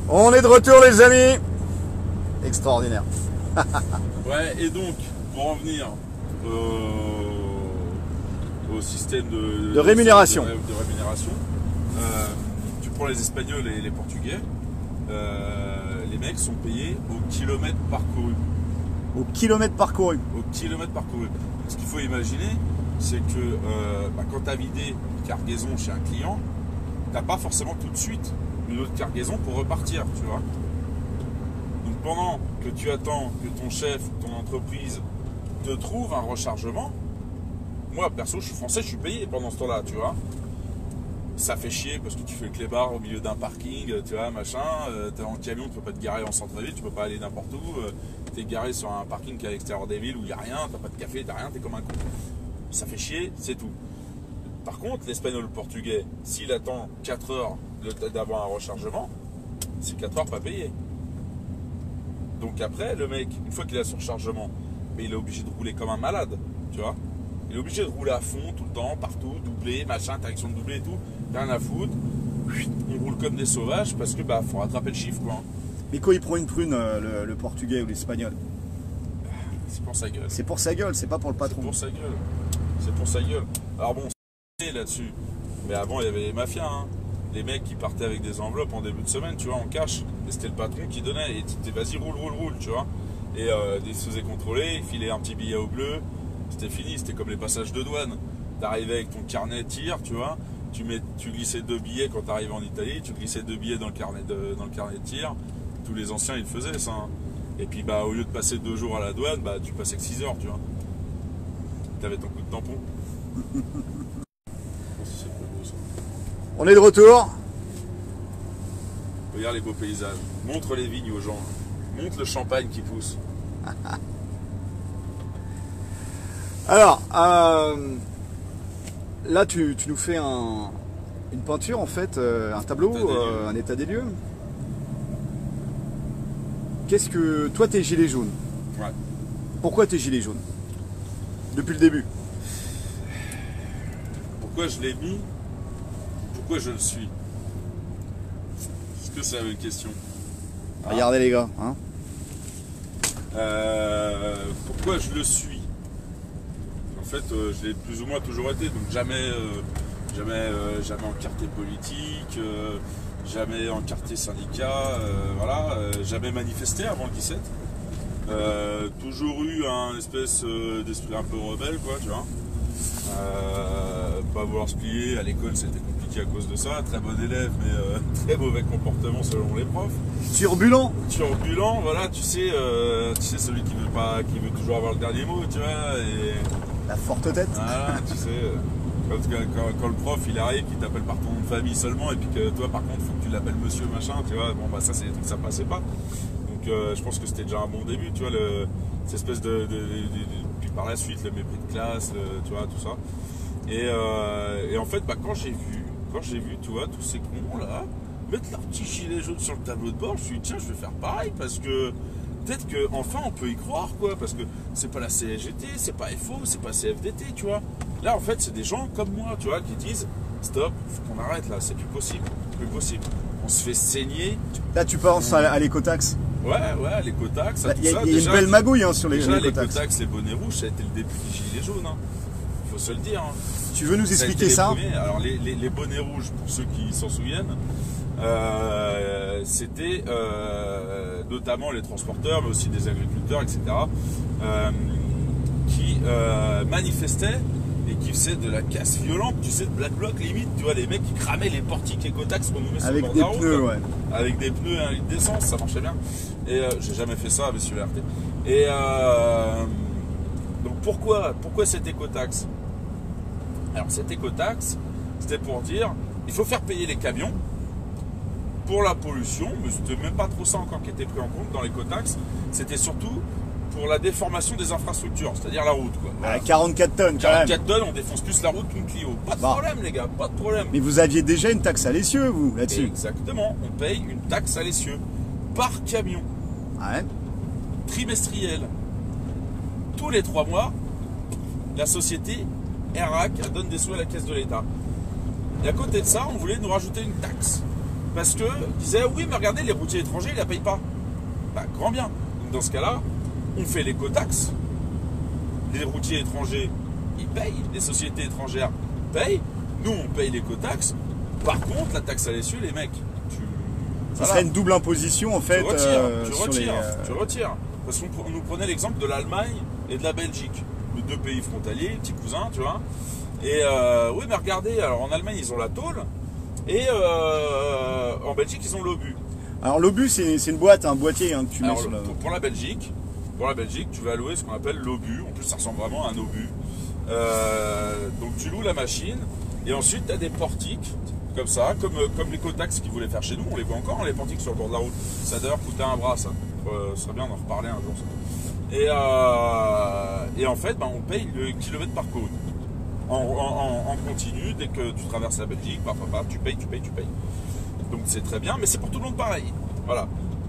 On est de retour, les amis. Extraordinaire. Ouais, et donc, pour en venir au système de rémunération. De rémunération, tu prends les Espagnols et les Portugais, les mecs sont payés au kilomètre parcouru. Au kilomètre parcouru. Au kilomètre parcouru. Ce qu'il faut imaginer, c'est que quand tu as vidé une cargaison chez un client, tu n'as pas forcément tout de suite une autre cargaison pour repartir, tu vois. Donc pendant que tu attends que ton chef ou ton entreprise te trouve un rechargement, moi perso, je suis français, je suis payé pendant ce temps-là, tu vois. Ça fait chier parce que tu fais le clébard au milieu d'un parking, tu vois, machin, t'es en camion, tu peux pas te garer en centre-ville, tu peux pas aller n'importe où, t'es garé sur un parking qui est à l'extérieur des villes où il n'y a rien, t'as pas de café, t'as rien, t'es comme un con. Ça fait chier, c'est tout. Par contre, l'espagnol ou le portugais, s'il attend 4 heures d'avoir un rechargement, c'est 4 heures pas payé. Donc après, le mec, une fois qu'il a son chargement, mais il est obligé de rouler comme un malade, tu vois. Il est obligé de rouler à fond, tout le temps, partout, doubler, machin, interdiction de doubler et tout. Rien à foutre. On roule comme des sauvages parce que faut rattraper le chiffre, quoi. Mais quand il prend une prune, le portugais ou l'espagnol, c'est pour sa gueule. C'est pour sa gueule, c'est pas pour le patron. C'est pour sa gueule. C'est pour sa gueule. Alors bon, c'est là-dessus. Mais avant, il y avait les mafias, hein. Les mecs qui partaient avec des enveloppes en début de semaine, tu vois, en cash. Et c'était le patron qui donnait. Et tu vas-y, roule, tu vois. Et ils se faisaient contrôler, ils filaient un petit billet au bleu. C'était fini, c'était comme les passages de douane. T'arrivais avec ton carnet de tir, tu vois. Tu glissais 2 billets quand t'arrivais en Italie. Tu glissais 2 billets dans le carnet de tir. Tous les anciens, ils le faisaient, ça. Hein. Et puis, au lieu de passer 2 jours à la douane, tu passais que 6 heures, tu vois. T'avais ton coup de tampon. On est de retour. Regarde les beaux paysages. Montre les vignes aux gens. Montre le champagne qui pousse. Alors, là, tu nous fais une peinture, en fait, un tableau, un état des lieux. Qu'est-ce que... Toi, t'es gilet jaune. Ouais. Pourquoi t'es gilet jaune? Depuis le début. Pourquoi je l'ai mis? Pourquoi je le suis? Est-ce que c'est la même question? Regardez les gars. Hein. Pourquoi je le suis? En fait, je l'ai plus ou moins toujours été. Donc jamais encarté politique, jamais encarté syndicat, voilà, jamais manifesté avant le 17. Toujours eu un espèce d'esprit un peu rebelle, quoi, tu vois. Pas vouloir se plier à l'école, c'était compliqué à cause de ça. Très bon élève, mais très mauvais comportement selon les profs. Turbulent, voilà, tu sais celui qui veut toujours avoir le dernier mot, tu vois. Et la forte tête. voilà, tu sais, quand le prof il arrive, qu'il t'appelle par ton nom de famille seulement, et puis que toi par contre faut que tu l'appelles monsieur machin, tu vois. Bon ça c'est des trucs, ça passait pas. Donc je pense que c'était déjà un bon début, tu vois, cette espèce puis par la suite le mépris de classe, tu vois, tout ça. Et en fait, quand j'ai vu, tu vois, tous ces cons là mettre leur petit gilet jaune sur le tableau de bord, je me suis dit tiens, je vais faire pareil parce que peut-être qu'enfin on peut y croire, quoi, parce que c'est pas la CGT, c'est pas FO, c'est pas CFDT, tu vois. Là en fait c'est des gens comme moi, tu vois, qui disent stop, faut qu'on arrête là, c'est plus possible. On se fait saigner. Là tu penses à l'écotaxe. Ouais, l'écotaxe, il y a une belle magouille sur les déjà, écotaxes. L'écotaxe, les bonnets rouges, ça a été le début des gilets jaunes. Hein. Faut se le dire. Hein. Tu veux nous expliquer ça? Alors, les bonnets rouges, pour ceux qui s'en souviennent, c'était notamment les transporteurs, mais aussi des agriculteurs, etc., qui manifestaient et qui faisaient de la casse violente, tu sais, de Black Bloc limite, tu vois, les mecs qui cramaient les portiques écotaxes qu'on nous met sur le bord de la route. Avec des pneus, ouais. Avec des pneus et 1 litre d'essence, ça marchait bien. Et j'ai jamais fait ça avec sur RT. Et donc pourquoi cette écotaxe? Alors cette écotaxe, c'était pour dire, il faut faire payer les camions pour la pollution, mais c'était même pas trop ça encore qui était pris en compte dans l'écotaxe. C'était surtout pour la déformation des infrastructures, c'est-à-dire la route, quoi. Voilà. 44 tonnes, quand même. 44 tonnes, on défonce plus la route qu'une Clio. Pas de problème, les gars, pas de problème. Mais vous aviez déjà une taxe à l'essieu, vous, là-dessus? Exactement, on paye une taxe à l'essieu par camion. Ouais. Trimestrielle. Tous les 3 mois, la société ERAC donne des sous à la caisse de l'État. Et à côté de ça, on voulait nous rajouter une taxe. Parce que, ils disaient, oui, mais regardez, les routiers étrangers, ils ne la payent pas. Grand bien. Donc dans ce cas-là, on fait l'écotaxe. Les routiers étrangers, ils payent. Les sociétés étrangères payent. Nous, on paye l'écotaxe. Par contre, la taxe à l'essieu, les mecs, ça serait une double imposition, en fait. Tu retires. Parce qu'on nous prenait l'exemple de l'Allemagne et de la Belgique. Les 2 pays frontaliers, petits cousins, tu vois. Et oui, mais regardez, alors en Allemagne, ils ont la tôle. Et en Belgique, ils ont l'obus. Alors l'obus, c'est une boîte, un boîtier que tu mets sur la... Pour la Belgique, tu vas louer ce qu'on appelle l'obus. En plus, ça ressemble vraiment à un obus. Donc tu loues la machine et ensuite tu as des portiques comme ça, comme l'écotaxe qu'ils voulaient faire chez nous. On les voit encore, hein, les portiques sur le bord de la route. Ça a d'ailleurs coûté un bras, ça. Ce serait bien d'en reparler un jour. Et en fait, on paye le kilomètre par côte. En continu, dès que tu traverses la Belgique, tu payes. Donc c'est très bien, mais c'est pour tout le monde pareil. Voilà.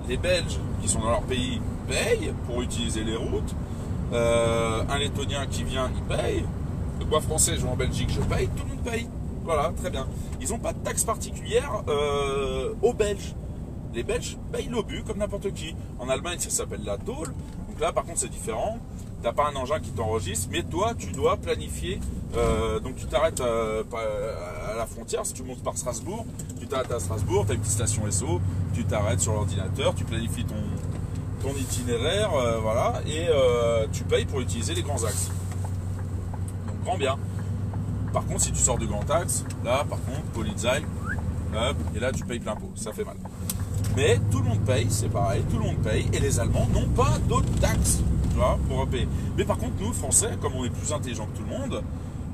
les Belges qui sont dans leur pays payent pour utiliser les routes. Un Lettonien qui vient, il paye. Moi, français, je vais en Belgique, je paye. Tout le monde paye. Voilà, très bien. Ils n'ont pas de taxe particulière aux Belges. Les Belges payent l'obus comme n'importe qui. En Allemagne, ça s'appelle la tôle. Donc là, par contre, c'est différent. Tu n'as pas un engin qui t'enregistre, mais toi, tu dois planifier. Donc tu t'arrêtes à la frontière. Si tu montes par Strasbourg, tu t'arrêtes à Strasbourg, tu as une petite station SO, tu t'arrêtes sur l'ordinateur, tu planifies ton itinéraire, voilà, et tu payes pour utiliser les grands axes. Donc grand bien. Par contre, si tu sors du grand axe, là, par contre, Polizei, hop, et là, tu payes plein pot. Ça fait mal. Mais tout le monde paye, c'est pareil, tout le monde paye, et les Allemands n'ont pas d'autres taxes, tu vois, pour payer. Mais par contre, nous, Français, comme on est plus intelligents que tout le monde,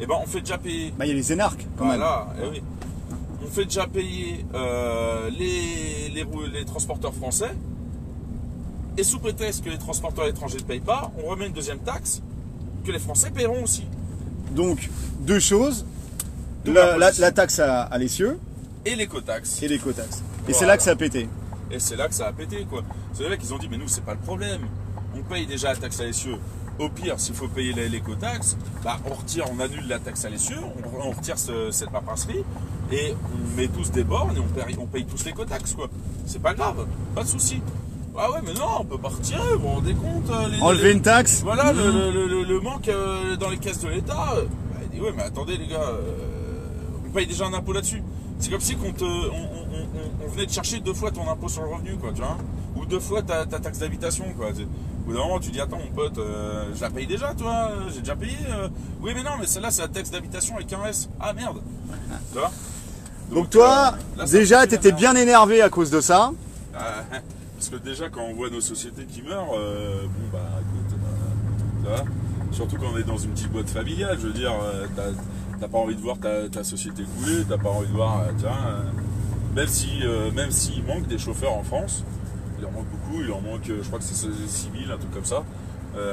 eh ben, on fait déjà payer. Bah, il y a les énarques, quand même. Voilà, eh oui. On fait déjà payer les transporteurs français, et sous prétexte que les transporteurs étrangers ne payent pas, on remet une deuxième taxe que les Français paieront aussi. Donc, deux choses. La taxe à l'essieu. Et l'écotaxe. Et l'écotaxe. Et Voilà. c'est là que ça a pété. Et c'est là que ça a pété, quoi. C'est les mecs qui ont dit, mais nous, c'est pas le problème. On paye déjà la taxe à l'essieu. Au pire, s'il faut payer l'écotaxe, bah, on annule la taxe à l'essieu, on retire cette paperasserie, et on met tous des bornes et on paye tous l'écotaxe, quoi. C'est pas grave, pas de souci. Ah ouais, mais non, on peut pas retirer, vous vous rendez compte Enlever une taxe. Voilà, le manque dans les caisses de l'État. Bah, il dit, ouais, mais attendez, les gars, on paye déjà un impôt là-dessus. C'est comme si on venait de chercher 2 fois ton impôt sur le revenu, quoi, tu vois, ou 2 fois ta taxe d'habitation, quoi. Au bout d'un moment, tu dis, attends, mon pote, je la paye déjà, toi, j'ai déjà payé. Oui, mais non, mais celle-là, c'est la taxe d'habitation avec un S. Ah, merde. Tu vois. Donc toi, là, déjà, t'étais bien énervé à cause de ça. Parce que déjà, quand on voit nos sociétés qui meurent, bon, bah, écoute, ça va. Surtout quand on est dans une petite boîte familiale, je veux dire, t'as pas envie de voir ta société couler, t'as pas envie de voir, même s'il manque des chauffeurs en France, il en manque beaucoup, il en manque, je crois que c'est 6 000, un truc comme ça,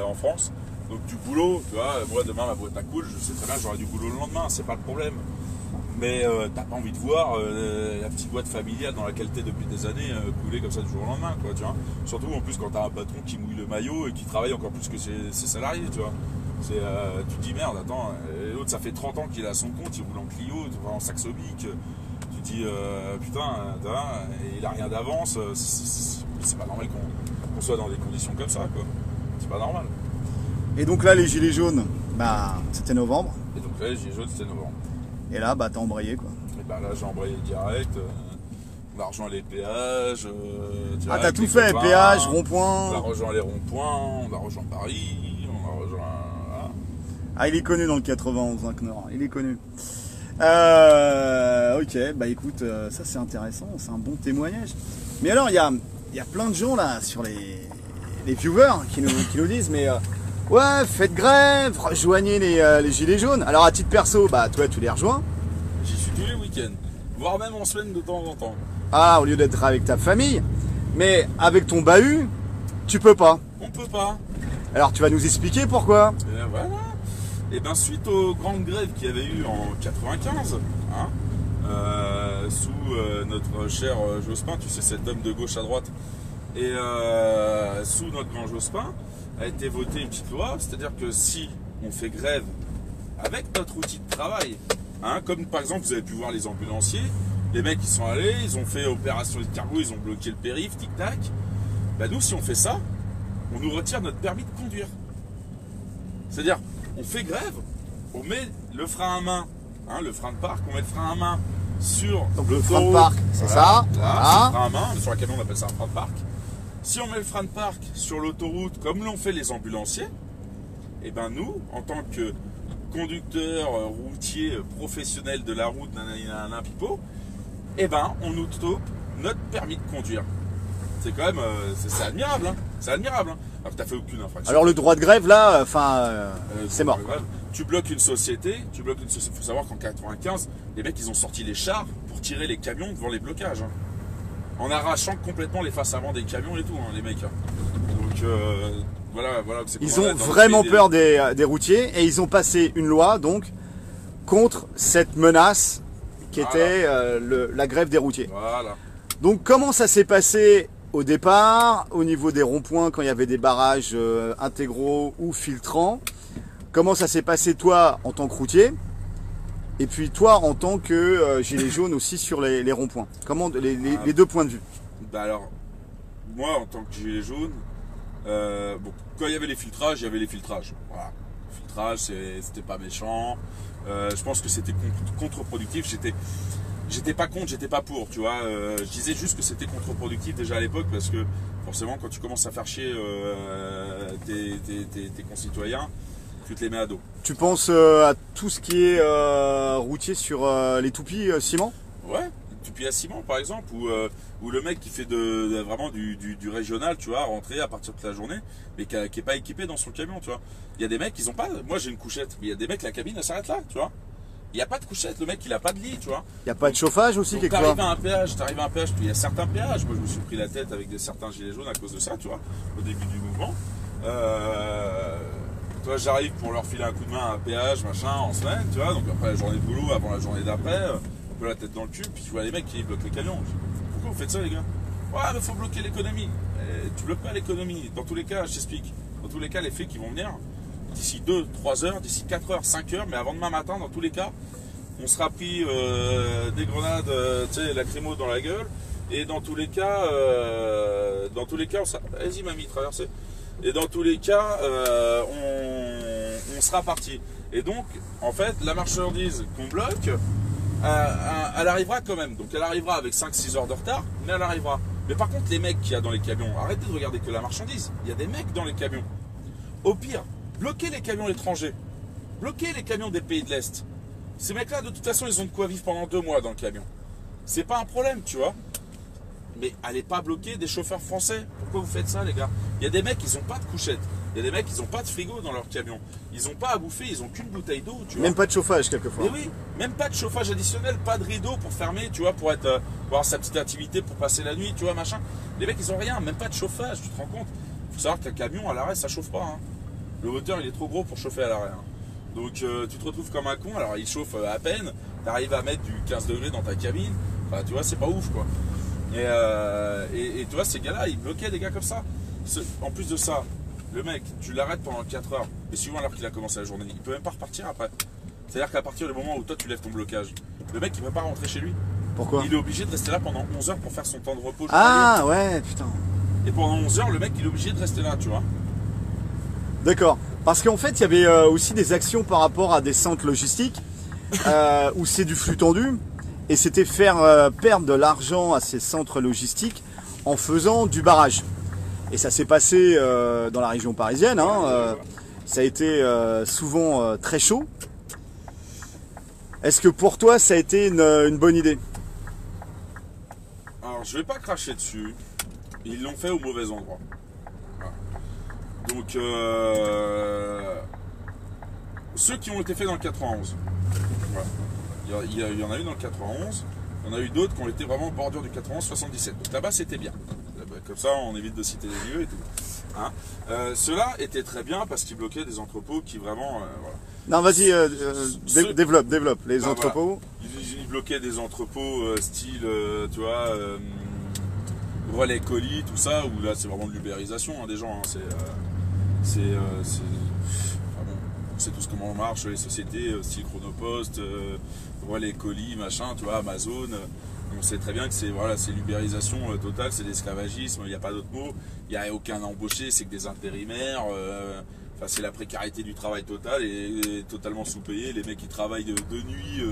en France. Donc du boulot, tu vois, moi demain ma boîte à coule, je sais très bien que j'aurai du boulot le lendemain, c'est pas le problème. Mais t'as pas envie de voir la petite boîte familiale dans laquelle t'es depuis des années couler comme ça du jour au lendemain, quoi, tu vois. Surtout en plus quand t'as un patron qui mouille le maillot et qui travaille encore plus que ses salariés, tu vois. Tu te dis merde, attends, l'autre ça fait 30 ans qu'il est à son compte, il roule en Clio, en Saxobic, tu te dis putain, il a rien d'avance, c'est pas normal qu'on soit dans des conditions comme ça, quoi. C'est pas normal. Et donc là, les gilets jaunes, bah, c'était novembre. Et donc là, les gilets jaunes, c'était novembre. Et là, bah, t'as embrayé, quoi. Et bah là, j'ai embrayé direct. On a rejoint les péages. Ah, t'as tout fait, péage, rond-point. On a rejoint les ronds-points, on a rejoint Paris, on a rejoint. Voilà. Ah, il est connu dans le 91, hein, Knorr. Il est connu. Ok, bah écoute, ça c'est intéressant, c'est un bon témoignage. Mais alors, il y a plein de gens là sur les viewers qui nous disent, mais ouais, faites grève, rejoignez les gilets jaunes. Alors à titre perso, bah toi tu les rejoins. J'y suis tous les week-ends, voire même en semaine de temps en temps. Ah, au lieu d'être avec ta famille, mais avec ton bahut, tu peux pas. On peut pas. Alors tu vas nous expliquer pourquoi. Et voilà. Et bien suite aux grandes grèves qu'il y avait eu en 95, hein, sous notre cher Jospin, tu sais, cet homme de gauche à droite, et sous notre grand Jospin, a été votée une petite loi, c'est-à-dire que si on fait grève avec notre outil de travail, hein, comme par exemple vous avez pu voir les ambulanciers, les mecs qui sont allés, ils ont fait opération escargot, ils ont bloqué le périph', tic-tac, ben nous si on fait ça, on nous retire notre permis de conduire. C'est-à-dire, on fait grève, on met le frein à main, hein, le frein de parc, on met le frein à main sur donc le frein de parc, c'est voilà, ça. Là, Ah. c'est le frein à main, sur la camion on appelle ça un frein de parc. Si on met le frein de parc sur l'autoroute, comme l'ont fait les ambulanciers, et ben nous, en tant que conducteurs routiers professionnels de la route d'un pipeau, et ben on nous taupe notre permis de conduire. C'est quand même, c'est admirable, hein. C'est admirable, hein. Alors que t'as fait aucune infraction. Alors le droit de grève là, enfin, c'est mort. Tu bloques une société, il faut savoir qu'en 95, les mecs ils ont sorti les chars pour tirer les camions devant les blocages, hein. En arrachant complètement les faces avant des camions et tout, hein, les mecs. Hein. Donc voilà. Ils ont vraiment peur des routiers et ils ont passé une loi donc contre cette menace qui était la grève des routiers. Voilà. Donc comment ça s'est passé au départ, au niveau des ronds-points, quand il y avait des barrages intégraux ou filtrants, comment ça s'est passé toi en tant que routier? Et puis toi en tant que gilet jaune aussi sur les ronds-points. Comment les deux points de vue? Bah alors, moi en tant que gilet jaune, bon, quand il y avait les filtrages, il y avait les filtrages. Voilà. Le filtrage, c'était pas méchant. Je pense que c'était contre-productif. J'étais pas contre, j'étais pas pour, tu vois. Je disais juste que c'était contre-productif déjà à l'époque parce que forcément quand tu commences à faire chier tes concitoyens, tu te les mets à dos. Tu penses à tout ce qui est routier sur les toupies ciment? Ouais, toupies à ciment par exemple, ou le mec qui fait vraiment du régional, tu vois, rentrer à partir de la journée, mais qui est pas équipé dans son camion, tu vois. Il y a des mecs, ils ont pas. Moi j'ai une couchette, mais il y a des mecs, la cabine elle s'arrête là, tu vois. Il n'y a pas de couchette, le mec il a pas de lit, tu vois. Il n'y a pas de chauffage aussi quelque part. T'arrives à un péage, puis il y a certains péages. Moi je me suis pris la tête avec certains gilets jaunes à cause de ça, tu vois, au début du mouvement. Toi j'arrive pour leur filer un coup de main à un péage, machin, en semaine, tu vois, donc après la journée de boulot, avant la journée d'après, un peu la tête dans le cul, puis tu vois les mecs qui bloquent les camions. Pourquoi vous faites ça les gars? Ouais mais faut bloquer l'économie. Tu bloques pas l'économie, dans tous les cas, je t'explique. Dans tous les cas, les flics qui vont venir, d'ici 2, 3 heures, d'ici 4 heures, 5 heures, mais avant demain matin, dans tous les cas, on sera pris des grenades, tu sais, lacrymo dans la gueule, et dans tous les cas, on sera... Vas-y mamie, traversez. Et dans tous les cas, on sera parti. Et donc, en fait, la marchandise qu'on bloque, elle arrivera quand même. Donc elle arrivera avec 5-6 heures de retard, mais elle arrivera. Mais par contre, les mecs qu'il y a dans les camions, arrêtez de regarder que la marchandise. Il y a des mecs dans les camions. Au pire, bloquez les camions étrangers. Bloquez les camions des pays de l'Est. Ces mecs-là, de toute façon, ils ont de quoi vivre pendant 2 mois dans le camion. C'est pas un problème, tu vois. Mais allez pas bloquer des chauffeurs français. Pourquoi vous faites ça, les gars? Il y a des mecs, ils ont pas de couchette. Il y a des mecs, ils ont pas de frigo dans leur camion. Ils ont pas à bouffer, ils ont qu'une bouteille d'eau, tu vois. Même pas de chauffage, quelquefois. Et oui, même pas de chauffage additionnel, pas de rideau pour fermer, tu vois, pour avoir sa petite intimité, pour passer la nuit, tu vois, machin. Les mecs, ils ont rien, même pas de chauffage, tu te rends compte? Faut savoir qu'un camion, à l'arrêt, ça chauffe pas, hein. Le moteur, il est trop gros pour chauffer à l'arrêt, hein. Donc, tu te retrouves comme un con. Alors, il chauffe à peine. Tu arrives à mettre du 15 degrés dans ta cabine. Enfin, tu vois, c'est pas ouf, quoi. Et tu vois, ces gars-là, ils bloquaient des gars comme ça. En plus de ça, le mec, tu l'arrêtes pendant 4 heures. Et suivant l'heure qu'il a commencé la journée, il peut même pas repartir après. C'est-à-dire qu'à partir du moment où toi, tu lèves ton blocage, le mec, il peut pas rentrer chez lui. Pourquoi? Il est obligé de rester là pendant 11 heures pour faire son temps de repos. Ah, ouais, putain. Et pendant 11 heures, le mec, il est obligé de rester là, tu vois. D'accord. Parce qu'en fait, il y avait aussi des actions par rapport à des centres logistiques où c'est du flux tendu. Et c'était faire perdre de l'argent à ces centres logistiques en faisant du barrage. Et ça s'est passé dans la région parisienne. Hein, ça a été souvent très chaud. Est-ce que pour toi, ça a été une bonne idée? Alors, je vais pas cracher dessus. Ils l'ont fait au mauvais endroit. Donc, ceux qui ont été faits dans le 91, voilà. Il y en a eu dans le 91, il y en a eu d'autres qui ont été vraiment en bordure du 91, 77. Donc là-bas, c'était bien. Comme ça, on évite de citer les lieux et tout. Hein, ceux-là étaient très bien parce qu'ils bloquaient des entrepôts qui vraiment... voilà. Non, vas-y, développe les entrepôts. Voilà. Ils bloquaient des entrepôts style, tu vois... relais colis, tout ça, où là c'est vraiment de l'ubérisation hein, des gens. Hein, c'est tous comment on marche, les sociétés, style Chronopost, relais colis, machin, tu vois, Amazon. On sait très bien que c'est voilà, l'ubérisation totale, c'est l'esclavagisme, il n'y a pas d'autre mot. Il n'y a aucun embauché, c'est que des intérimaires. Enfin, c'est la précarité du travail total et totalement sous-payé. Les mecs qui travaillent de nuit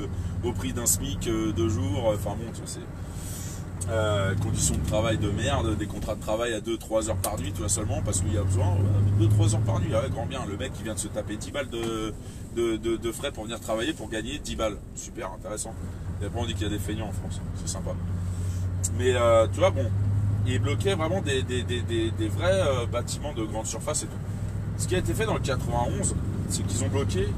au prix d'un SMIC de jour. Enfin bon, tu vois, c'est... conditions de travail de merde, des contrats de travail à 2-3 heures par nuit, tu vois, seulement parce qu'il y a besoin 2-3 heures par nuit, ouais, grand bien, le mec qui vient de se taper 10 balles de frais pour venir travailler pour gagner 10 balles, super intéressant. Et après on dit qu'il y a des feignants en France, c'est sympa. Mais tu vois, bon, ils bloquaient vraiment des vrais bâtiments de grande surface et tout. Ce qui a été fait dans le 91, c'est qu'ils ont bloqué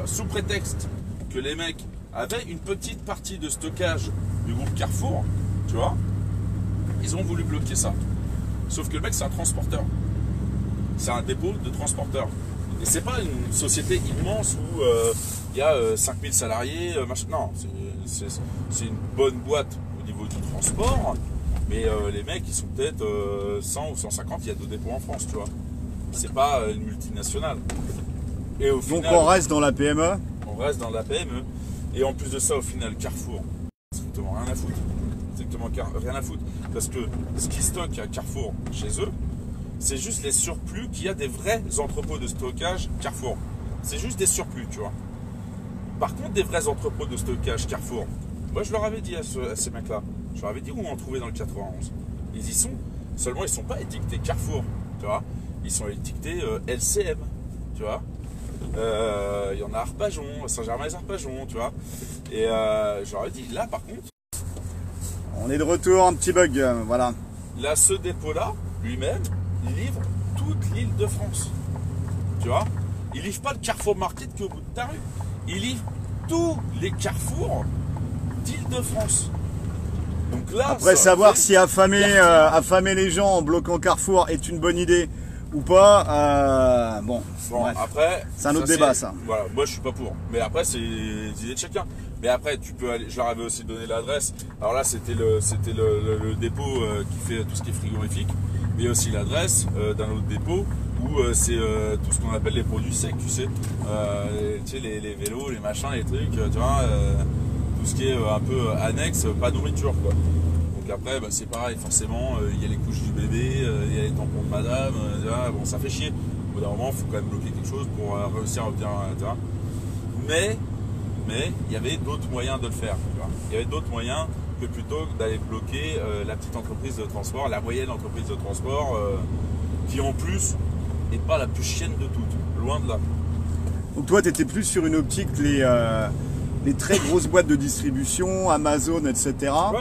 sous prétexte que les mecs avaient une petite partie de stockage du groupe Carrefour, tu vois, ils ont voulu bloquer ça. Sauf que le mec, c'est un transporteur. C'est un dépôt de transporteur. Et c'est pas une société immense où il y a 5000 salariés, machin. Non, c'est une bonne boîte au niveau du transport. Mais les mecs, ils sont peut-être 100 ou 150, il y a 2 dépôts en France, tu vois. C'est pas une multinationale. Et au Donc final, on reste dans la PME. on reste dans la PME. Et en plus de ça, au final, Carrefour, strictement rien à foutre. Strictement rien à foutre. Parce que ce qui stocke à Carrefour chez eux, c'est juste les surplus qu'il y a des vrais entrepôts de stockage Carrefour. C'est juste des surplus, tu vois. Par contre, des vrais entrepôts de stockage Carrefour, moi je leur avais dit à ces mecs-là, je leur avais dit où on en trouvait dans le 91. Ils y sont, seulement ils ne sont pas étiquetés Carrefour, tu vois. Ils sont étiquetés LCM, tu vois. Il y en a à Arpajon, Saint-Germain-les-Arpajons, tu vois. Et je leur ai dit, là par contre, On est de retour, un petit bug, voilà. là ce dépôt-là, lui-même, il livre toute l'île de France. Tu vois, il livre pas le Carrefour Market qui est au bout de ta rue. Il livre tous les carrefours d'Île-de-France. Donc là, Après ça savoir fait si affamer les gens en bloquant Carrefour est une bonne idée ou pas, bon, Bon, bref. après, C'est un autre débat, ça. Voilà, moi je suis pas pour. Mais après, c'est les idées de chacun. Mais après, tu peux aller. Je leur avais aussi donné l'adresse. Alors là, c'était le dépôt qui fait tout ce qui est frigorifique. Mais il y a aussi l'adresse d'un autre dépôt où c'est tout ce qu'on appelle les produits secs, tu sais. Tu sais, les vélos, les machins, les trucs, tu vois. Tout ce qui est un peu annexe, pas nourriture, quoi. Donc après, bah, c'est pareil, forcément, il y a les couches du bébé, il y a les tampons de madame, tu vois, bon, ça fait chier. Au bout d'un moment, il faut quand même bloquer quelque chose pour réussir à obtenir un terrain. Mais il y avait d'autres moyens de le faire. Tu vois. Il y avait d'autres moyens que plutôt d'aller bloquer la petite entreprise de transport, la moyenne entreprise de transport, qui en plus n'est pas la plus chienne de toutes, loin de là. Donc toi, tu étais plus sur une optique, les très grosses boîtes de distribution, Amazon, etc. Ouais.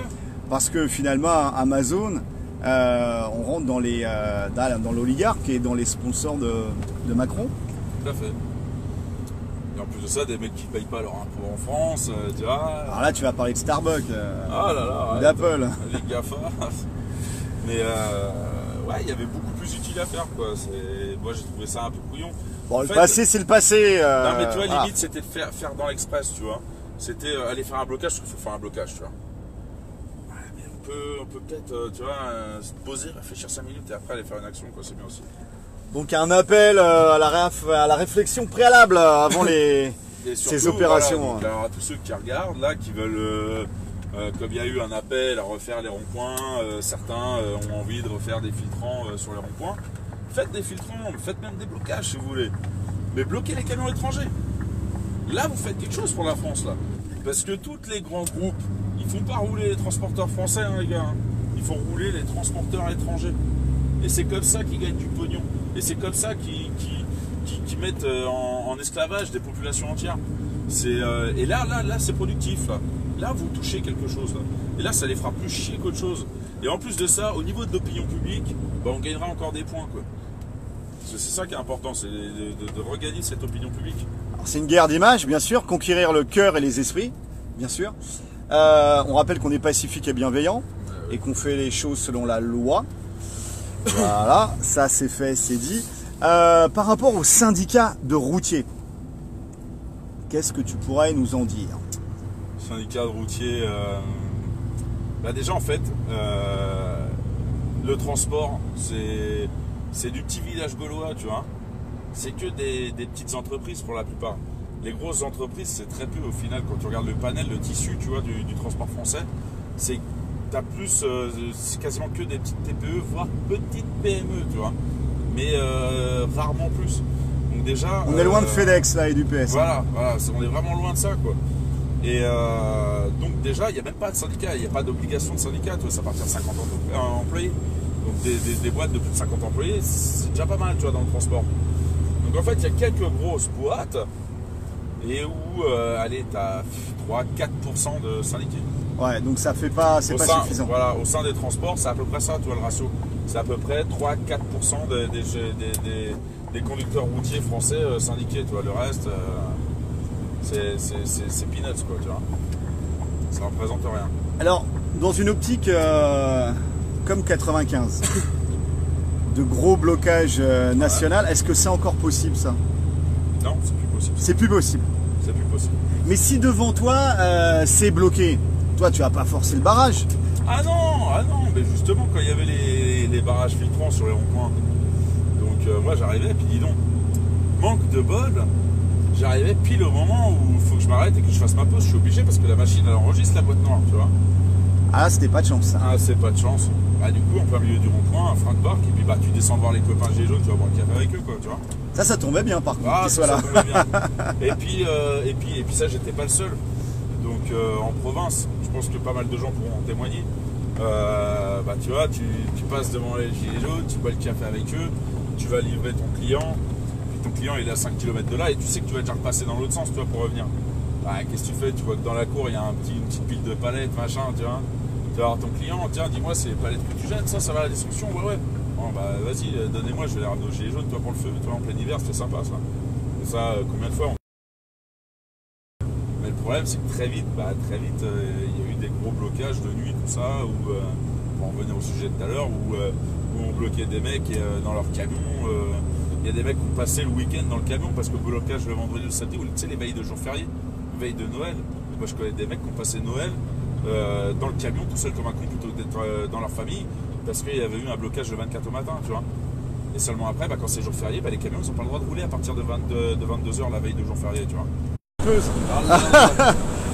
Parce que finalement, Amazon, on rentre dans l'oligarque et dans les sponsors de Macron. Tout à fait. Et en plus de ça, des mecs qui ne payent pas leur impôt en France, tu vois. Alors là, tu vas parler de Starbucks, Ah là là, d'Apple. Les GAFA. Mais ouais, il y avait beaucoup plus utile à faire, quoi. Moi, j'ai trouvé ça un peu couillon. Bon, En le fait, passé, c'est le passé. Non, mais tu vois, voilà. limite, c'était de faire dans l'express, tu vois. C'était aller faire un blocage, parce qu'il faut faire un blocage, tu vois. Ouais, mais on peut peut-être, tu vois, se poser, réfléchir 5 minutes et après aller faire une action, quoi. C'est bien aussi. Donc un appel à la réflexion préalable avant Et ces surtout, opérations. Voilà, donc, alors, à tous ceux qui regardent, là, qui veulent, comme il y a eu un appel à refaire les ronds-points, certains ont envie de refaire des filtrants sur les ronds-points. Faites des filtrants, faites même des blocages si vous voulez. Mais bloquez les camions étrangers. Là, vous faites quelque chose pour la France, là. Parce que tous les grands groupes, ils font pas rouler les transporteurs français, hein, les gars. Hein. Ils font rouler les transporteurs étrangers. Et c'est comme ça qu'ils gagnent du pognon. Et c'est comme ça qu'ils mettent en esclavage des populations entières. Et là, c'est productif. Là, vous touchez quelque chose. Là. Et là, ça les fera plus chier qu'autre chose. Et en plus de ça, au niveau de l'opinion publique, bah, on gagnera encore des points, quoi. C'est ça qui est important, c'est de regagner cette opinion publique. C'est une guerre d'image, bien sûr, conquérir le cœur et les esprits, bien sûr. On rappelle qu'on est pacifique et bienveillant et qu'on fait les choses selon la loi. Voilà, ça c'est fait, c'est dit. Par rapport aux syndicats de routiers, qu'est-ce que tu pourrais nous en dire? Syndicat de routiers, bah déjà en fait, le transport, c'est du petit village gaulois, tu vois. C'est que des petites entreprises pour la plupart. Les grosses entreprises, c'est très peu au final. Quand tu regardes le panel, le tissu, tu vois, du transport français, c'est quasiment que des petites TPE, voire petites PME, tu vois. Mais rarement plus. Donc déjà, on est loin de FedEx là et du PS. Voilà, on est vraiment loin de ça, quoi. Et donc déjà, il n'y a même pas de syndicat, il n'y a pas d'obligation de syndicat, tu vois, ça partir de 50 employés. Donc des boîtes de plus de 50 employés, c'est déjà pas mal, tu vois, dans le transport. Donc en fait, il y a quelques grosses boîtes et où, allez, tu as 3-4% de syndiqués. Ouais, donc ça fait pas, c'est pas suffisant. Voilà, au sein des transports, c'est à peu près ça, tu vois, le ratio. C'est à peu près 3-4% des conducteurs routiers français syndiqués, tu vois. Le reste, c'est peanuts, quoi, tu vois. Ça représente rien. Alors, dans une optique comme 95, de gros blocage national, est-ce que c'est encore possible, ça? Non, c'est plus possible. C'est plus possible. C'est plus possible. Mais si devant toi, c'est bloqué, toi, tu vas pas forcer le barrage. Ah non, mais justement quand il y avait les barrages filtrants sur les ronds-points. Donc moi j'arrivais, puis dis donc, manque de bol, j'arrivais pile au moment où il faut que je m'arrête et que je fasse ma pause. Je suis obligé parce que la machine elle enregistre la boîte noire, tu vois. Ah, c'était pas de chance ça. Ah, c'est pas de chance. Bah du coup en plein milieu du rond-point, un frein de barque, et puis bah tu descends voir les copains gilets jaunes, tu vas boire le café avec eux, quoi, tu vois. Ça tombait bien par contre, Ah, qu'ils soient là. ça tombait bien. Et puis ça, j'étais pas le seul. Donc en province, je pense que pas mal de gens pourront en témoigner. Bah tu vois, tu passes devant les gilets jaunes, tu bois le café avec eux, tu vas livrer ton client, puis ton client il est à 5 km de là et tu sais que tu vas déjà repasser dans l'autre sens, tu vois, pour revenir. Bah qu'est-ce que tu fais? Tu vois que dans la cour il y a une petite pile de palettes, machin, tu vois. Tu vas voir ton client, tiens, dis-moi, c'est les palettes que tu jettes, ça va à la destruction, ouais. Bon bah vas-y, donnez-moi, je vais les ramener aux gilets jaunes, toi pour le feu, toi en plein hiver, c'est sympa ça. Et ça, combien de fois Mais le problème c'est que très vite, il y a eu des gros blocages de nuit, tout ça, où, pour en revenir au sujet de tout à l'heure, où on bloquait des mecs dans leur camion. Il y a des mecs qui ont passé le week-end dans le camion parce que le blocage le vendredi ou le samedi, ou tu sais les veilles de jour férié, veille de Noël. Moi je connais des mecs qui ont passé Noël dans le camion tout seul comme un con plutôt que d'être dans leur famille parce qu'il y avait eu un blocage le 24 au matin, tu vois. Et seulement après, quand c'est jour férié, les camions ils n'ont pas le droit de rouler à partir de 22h la veille de jour férié, tu vois.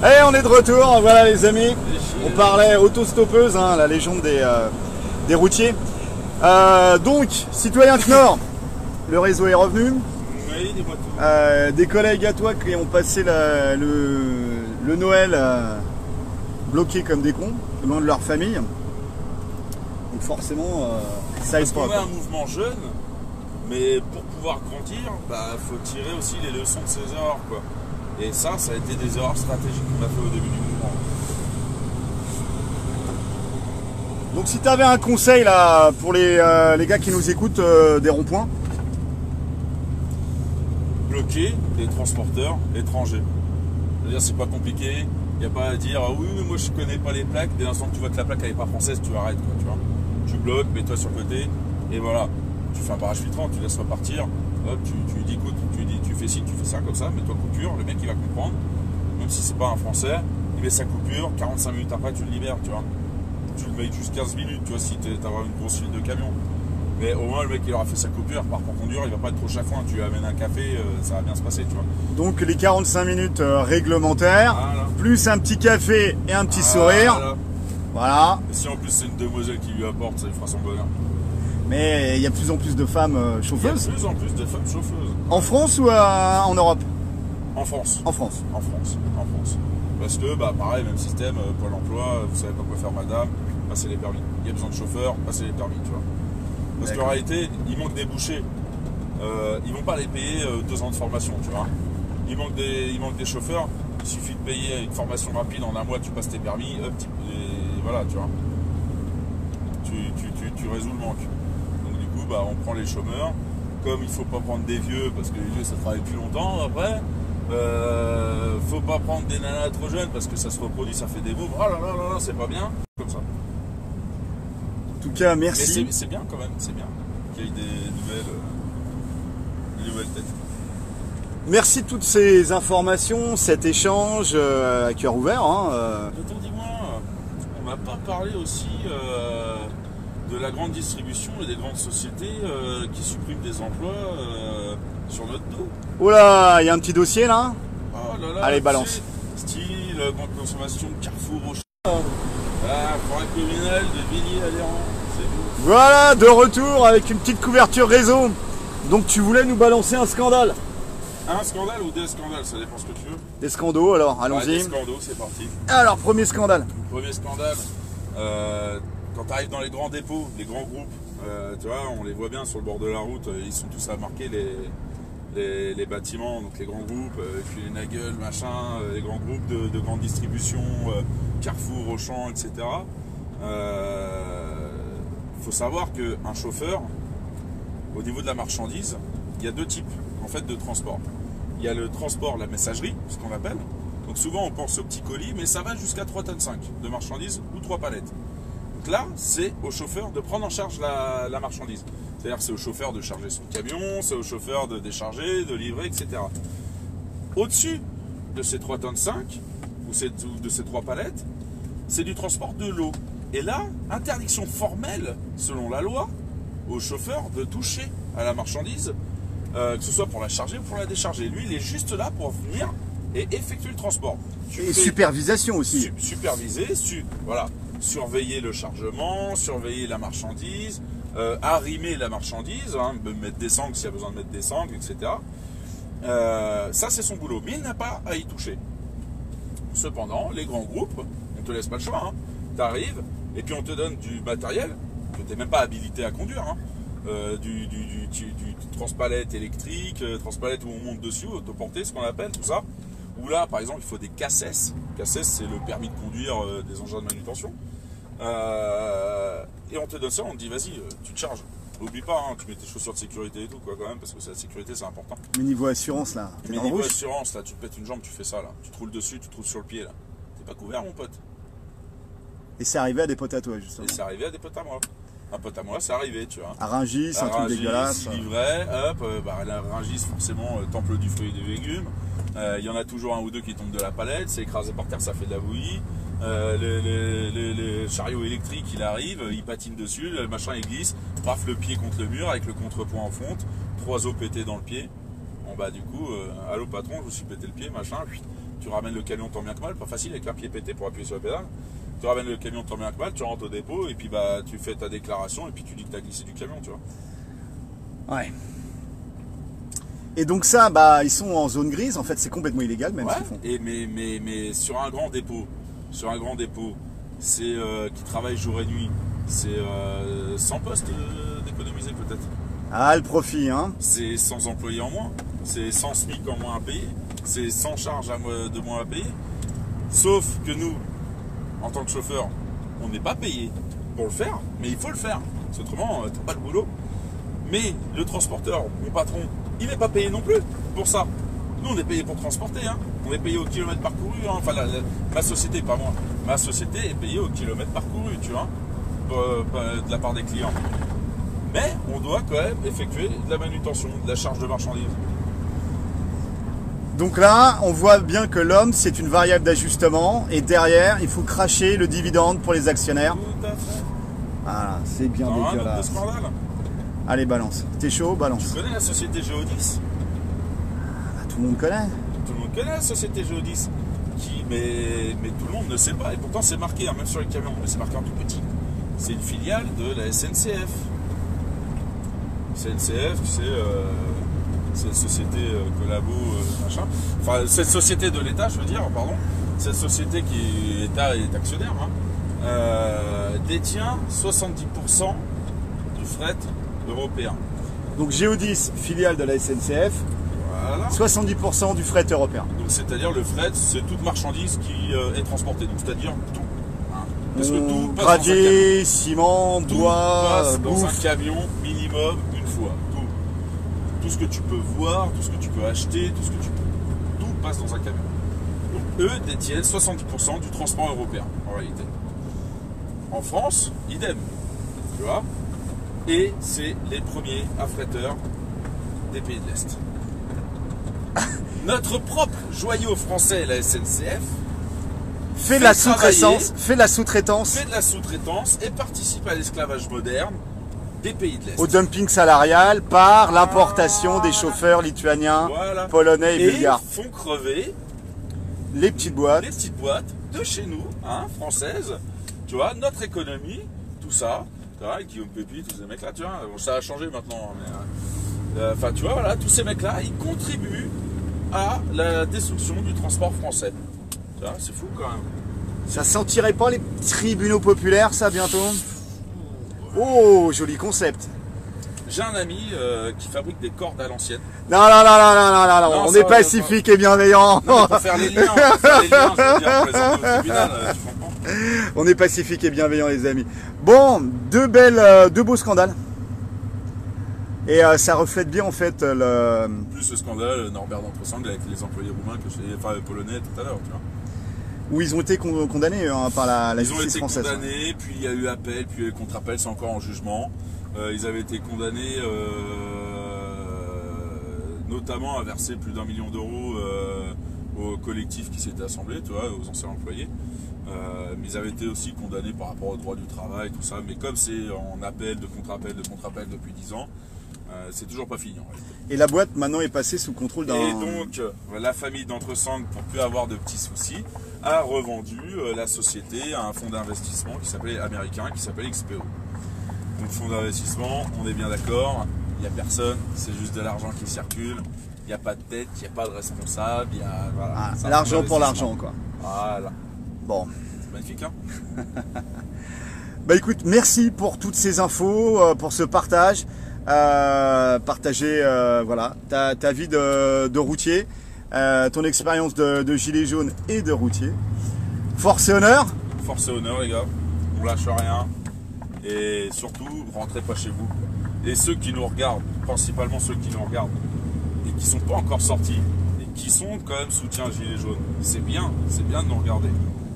Allez, on est de retour, voilà les amis. On parlait autostoppeuse, hein, la légende des routiers. Donc, citoyen Knorr, le réseau est revenu. Oui, dis-moi tout. Des collègues à toi qui ont passé le Noël bloqués comme des cons, loin de leur famille. Donc forcément, ça aide pas. On est un mouvement jeune, mais pour pouvoir grandir, faut tirer aussi les leçons de ses erreurs, quoi. Et ça a été des erreurs stratégiques qu'on a fait au début du mouvement. Donc si tu avais un conseil là pour les gars qui nous écoutent des ronds-points, bloquer des transporteurs étrangers. C'est-à-dire c'est pas compliqué, il n'y a pas à dire oui mais moi je connais pas les plaques, dès l'instant que tu vois que la plaque elle est pas française, tu arrêtes, quoi, tu vois. Tu bloques, mets-toi sur le côté, et voilà. Tu fais un barrage filtrant, tu laisses repartir, hop, tu dis écoute, tu fais ci, tu fais ça comme ça, mets-toi coupure, le mec il va comprendre, même si c'est pas un français, il met sa coupure, 45 minutes après tu le libères, tu vois. Tu le mets juste 15 minutes, tu vois, si tu as une grosse file de camions. Mais au moins le mec il aura fait sa coupure, il part pour conduire, il va pas être trop chafouin, tu lui amènes un café, ça va bien se passer, tu vois. Donc les 45 minutes réglementaires, voilà. Plus un petit café et un petit sourire. Voilà. Et si en plus c'est une demoiselle qui lui apporte, ça lui fera son bonheur. Mais il y a de plus en plus de femmes chauffeuses. Il y a de plus en plus de femmes chauffeuses. En France ou en Europe? En France. En France. En France. En France. Parce que, pareil, même système, Pôle emploi, vous savez pas quoi faire madame, passez les permis. Il y a besoin de chauffeurs, passez les permis, tu vois. Parce qu'en réalité, il manque des bouchers. Ils vont pas les payer 2 ans de formation, tu vois. Il manque des chauffeurs. Il suffit de payer une formation rapide, en un mois tu passes tes permis, hop, et voilà, tu vois. Tu résous le manque. Donc du coup, on prend les chômeurs. Comme il faut pas prendre des vieux, parce que les vieux ça travaille plus longtemps après. Faut pas prendre des nanas trop jeunes parce que ça se reproduit, ça fait des mômes. Oh là là là là, c'est pas bien. Comme ça. En tout cas, merci. Mais c'est bien quand même, c'est bien qu'il y ait des nouvelles têtes. Merci de toutes ces informations, cet échange à cœur ouvert. Hein, Attends, dis-moi, on va pas parler aussi de la grande distribution et des grandes sociétés qui suppriment des emplois sur notre dos. Oh là, il y a un petit dossier là. Oh là là. Allez, balance. Style, grande consommation, Carrefour, Auchan, forêt communale de Villiers-Adhérent. C'est beau. Voilà, de retour avec une petite couverture réseau. Donc tu voulais nous balancer un scandale. Un scandale ou des scandales, ça dépend ce que tu veux. Des scandos alors, allons-y. Des scandos, c'est parti. Alors, premier scandale. Premier scandale, quand tu arrives dans les grands dépôts, les grands groupes, tu vois, on les voit bien sur le bord de la route, ils sont tous à marquer les bâtiments, donc les grands groupes, puis les Nagel, machin, les grands groupes de grande distribution, Carrefour, Auchan, etc. Faut savoir qu'un chauffeur, au niveau de la marchandise, il y a 2 types en fait de transport. Il y a le transport, la messagerie, ce qu'on appelle. Donc souvent on pense aux petits colis, mais ça va jusqu'à 3,5 tonnes de marchandises ou 3 palettes. Donc là, c'est au chauffeur de prendre en charge la marchandise. C'est-à-dire que c'est au chauffeur de charger son camion, c'est au chauffeur de décharger, de livrer, etc. Au-dessus de ces 3,5 tonnes ou de ces 3 palettes, c'est du transport de l'eau. Et là, interdiction formelle, selon la loi, au chauffeur de toucher à la marchandise, que ce soit pour la charger ou pour la décharger. Lui, il est juste là pour venir et effectuer le transport. Et supervision aussi. Superviser, voilà, surveiller le chargement, surveiller la marchandise, arrimer la marchandise, hein, mettre des sangles s'il y a besoin de mettre des sangles, etc. Ça, c'est son boulot. Mais il n'a pas à y toucher. Cependant, les grands groupes, on ne te laisse pas le choix. Hein. Tu arrives et puis on te donne du matériel que tu n'es même pas habilité à conduire. Hein. Du transpalette électrique, transpalette où on monte dessus, autoporté, ce qu'on appelle, tout ça. Où là, par exemple, il faut des CACES. CACES, c'est le permis de conduire des engins de manutention. Et on te donne ça, on te dit, vas-y, tu te charges. N'oublie pas, hein, tu mets tes chaussures de sécurité et tout, quoi, quand même, parce que la sécurité, c'est important. Mais niveau assurance, là, mais niveau assurance, là, tu te pètes une jambe, tu fais ça, là. Tu te roules dessus, tu te roules sur le pied, là. T'es pas couvert, mon pote. Et c'est arrivé à des potes à toi, justement. Et c'est arrivé à des potes à moi. Un pote à moi, c'est arrivé, tu vois. À Rungis, c'est un truc dégueulasse. Livret, hop, la Rungis, forcément, temple du fruit et des légumes. Il y en a toujours un ou deux qui tombent de la palette, c'est écrasé par terre, ça fait de la bouillie. Les chariots électriques, il arrive, il patine dessus, le machin il glisse, paf le pied contre le mur avec le contrepoint en fonte, 3 os pétés dans le pied. Bon bah du coup, allô patron, je me suis pété le pied, machin, tu ramènes le camion tant bien que mal, pas facile avec un pied pété pour appuyer sur la pédale. Tu ramènes le camion tant bien que mal, tu rentres au dépôt et puis bah tu fais ta déclaration et puis tu dis que tu as glissé du camion, tu vois. Ouais. Et donc ça, bah ils sont en zone grise, en fait c'est complètement illégal même ouais, ce qu'ils font. Et mais sur un grand dépôt, c'est qui travaille jour et nuit, c'est 100 postes d'économiser peut-être. Ah le profit hein. C'est 100 employés en moins, c'est 100 SMIC en moins à payer, c'est 100 charges de moins à payer. Sauf que nous, en tant que chauffeur, on n'est pas payé pour le faire, mais il faut le faire. Parce autrement, t'as pas le boulot. Mais le transporteur, mon patron, il n'est pas payé non plus pour ça. Nous, on est payé pour transporter. Hein. On est payé au kilomètre parcouru. Hein. Enfin, ma société, pas moi. Ma société est payée au kilomètre parcouru, tu vois, de la part des clients. Mais on doit quand même effectuer de la manutention, de la charge de marchandises. Donc là, on voit bien que l'homme, c'est une variable d'ajustement. Et derrière, il faut cracher le dividende pour les actionnaires. Tout à fait. Voilà, c'est bien dégueulasse. Scandale. Allez, balance. T'es chaud, balance. Tu connais la société Géodis? Ah, tout le monde connaît. Tout le monde connaît la société Géodis. Mais tout le monde ne sait pas. Et pourtant, c'est marqué, hein, même sur les camions, mais c'est marqué en tout petit. C'est une filiale de la SNCF. SNCF, tu sais, c'est une société collabo, machin. Enfin, cette société de l'État, je veux dire, pardon. Cette société qui est actionnaire, hein, détient 70% du fret européen. Donc Géodis, filiale de la SNCF, voilà. 70% du fret européen. Donc c'est-à-dire le fret, c'est toute marchandise qui est transportée, donc c'est-à-dire tout. Hein. Parce que tout passe gravier, ciment, bois, passe dans un bouffe. camion minimum une fois. Tout ce que tu peux voir, tout ce que tu peux acheter, tout passe dans un camion. Donc eux détiennent 70% du transport européen en réalité. En France, idem, tu vois. Et c'est les premiers affréteurs des pays de l'Est. Notre propre joyau français, la SNCF, fait de la sous-traitance et participe à l'esclavage moderne des pays de l'Est. Au dumping salarial par l'importation des chauffeurs lituaniens, voilà. polonais et bulgares. Et font crever les petites boîtes de chez nous, hein, françaises. Tu vois, notre économie, tout ça. Tu vois, Guillaume Pépi, tous ces mecs-là, tu vois, bon, ça a changé maintenant. Enfin, tu vois, voilà, tous ces mecs-là, ils contribuent à la destruction du transport français. Tu vois, c'est fou quand même. Ça sentirait pas les tribunaux populaires, ça, bientôt? Oh, joli concept. J'ai un ami qui fabrique des cordes à l'ancienne. Non, on est pacifique et bienveillant. Non, pour faire les liens, je veux dire, présenter au tribunal, tu comprends? On est pacifique et bienveillant, les amis. Bon, deux beaux scandales. Et ça reflète bien en fait le... Plus le scandale Norbert d'Entresang avec les employés roumains, polonais tout à l'heure, tu vois. Où ils ont été condamnés par la justice française. Ils ont été condamnés, puis il y a eu appel, puis il y a eu contre-appel, c'est encore en jugement. Ils avaient été condamnés notamment à verser plus d'1 million d'euros au collectif qui s'était assemblé, tu vois, aux anciens employés. Mais ils avaient été aussi condamnés par rapport au droit du travail, tout ça. Mais comme c'est en appel, de contre-appel depuis 10 ans, c'est toujours pas fini en réalité. Et la boîte maintenant est passée sous contrôle d'un... Et donc la famille d'Entresang, pour plus avoir de petits soucis, a revendu la société à un fonds d'investissement américain qui s'appelle XPO. Donc fonds d'investissement, on est bien d'accord, il n'y a personne, c'est juste de l'argent qui circule, il n'y a pas de tête, il n'y a pas de responsable, il y a... Voilà, l'argent pour l'argent quoi. Voilà. Bon. C'est magnifique hein. Bah écoute, merci pour toutes ces infos, pour ce partage. Partager voilà, ta vie de routier, ton expérience de gilet jaune et de routier. Force et honneur. Force et honneur les gars, on lâche rien. Et surtout, rentrez pas chez vous. Et ceux qui nous regardent, principalement ceux qui nous regardent, et qui sont pas encore sortis, et qui sont quand même soutien gilet jaune, c'est bien de nous regarder.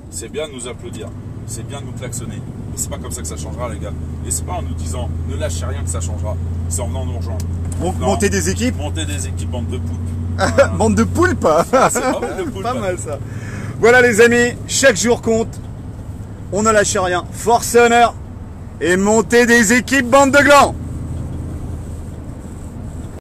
C'est bien de nous applaudir. C'est bien de nous klaxonner. Et c'est pas comme ça que ça changera les gars. Et c'est pas en nous disant ne lâchez rien que ça changera. C'est en venant nous rejoindre. Monter des équipes. Monter des équipes, bande de poulpes. Bande de poulpes. C'est pas mal de poulpes. Pas mal ça. Voilà les amis, chaque jour compte. On ne lâche rien. Force et honneur. Et monter des équipes, bande de glands.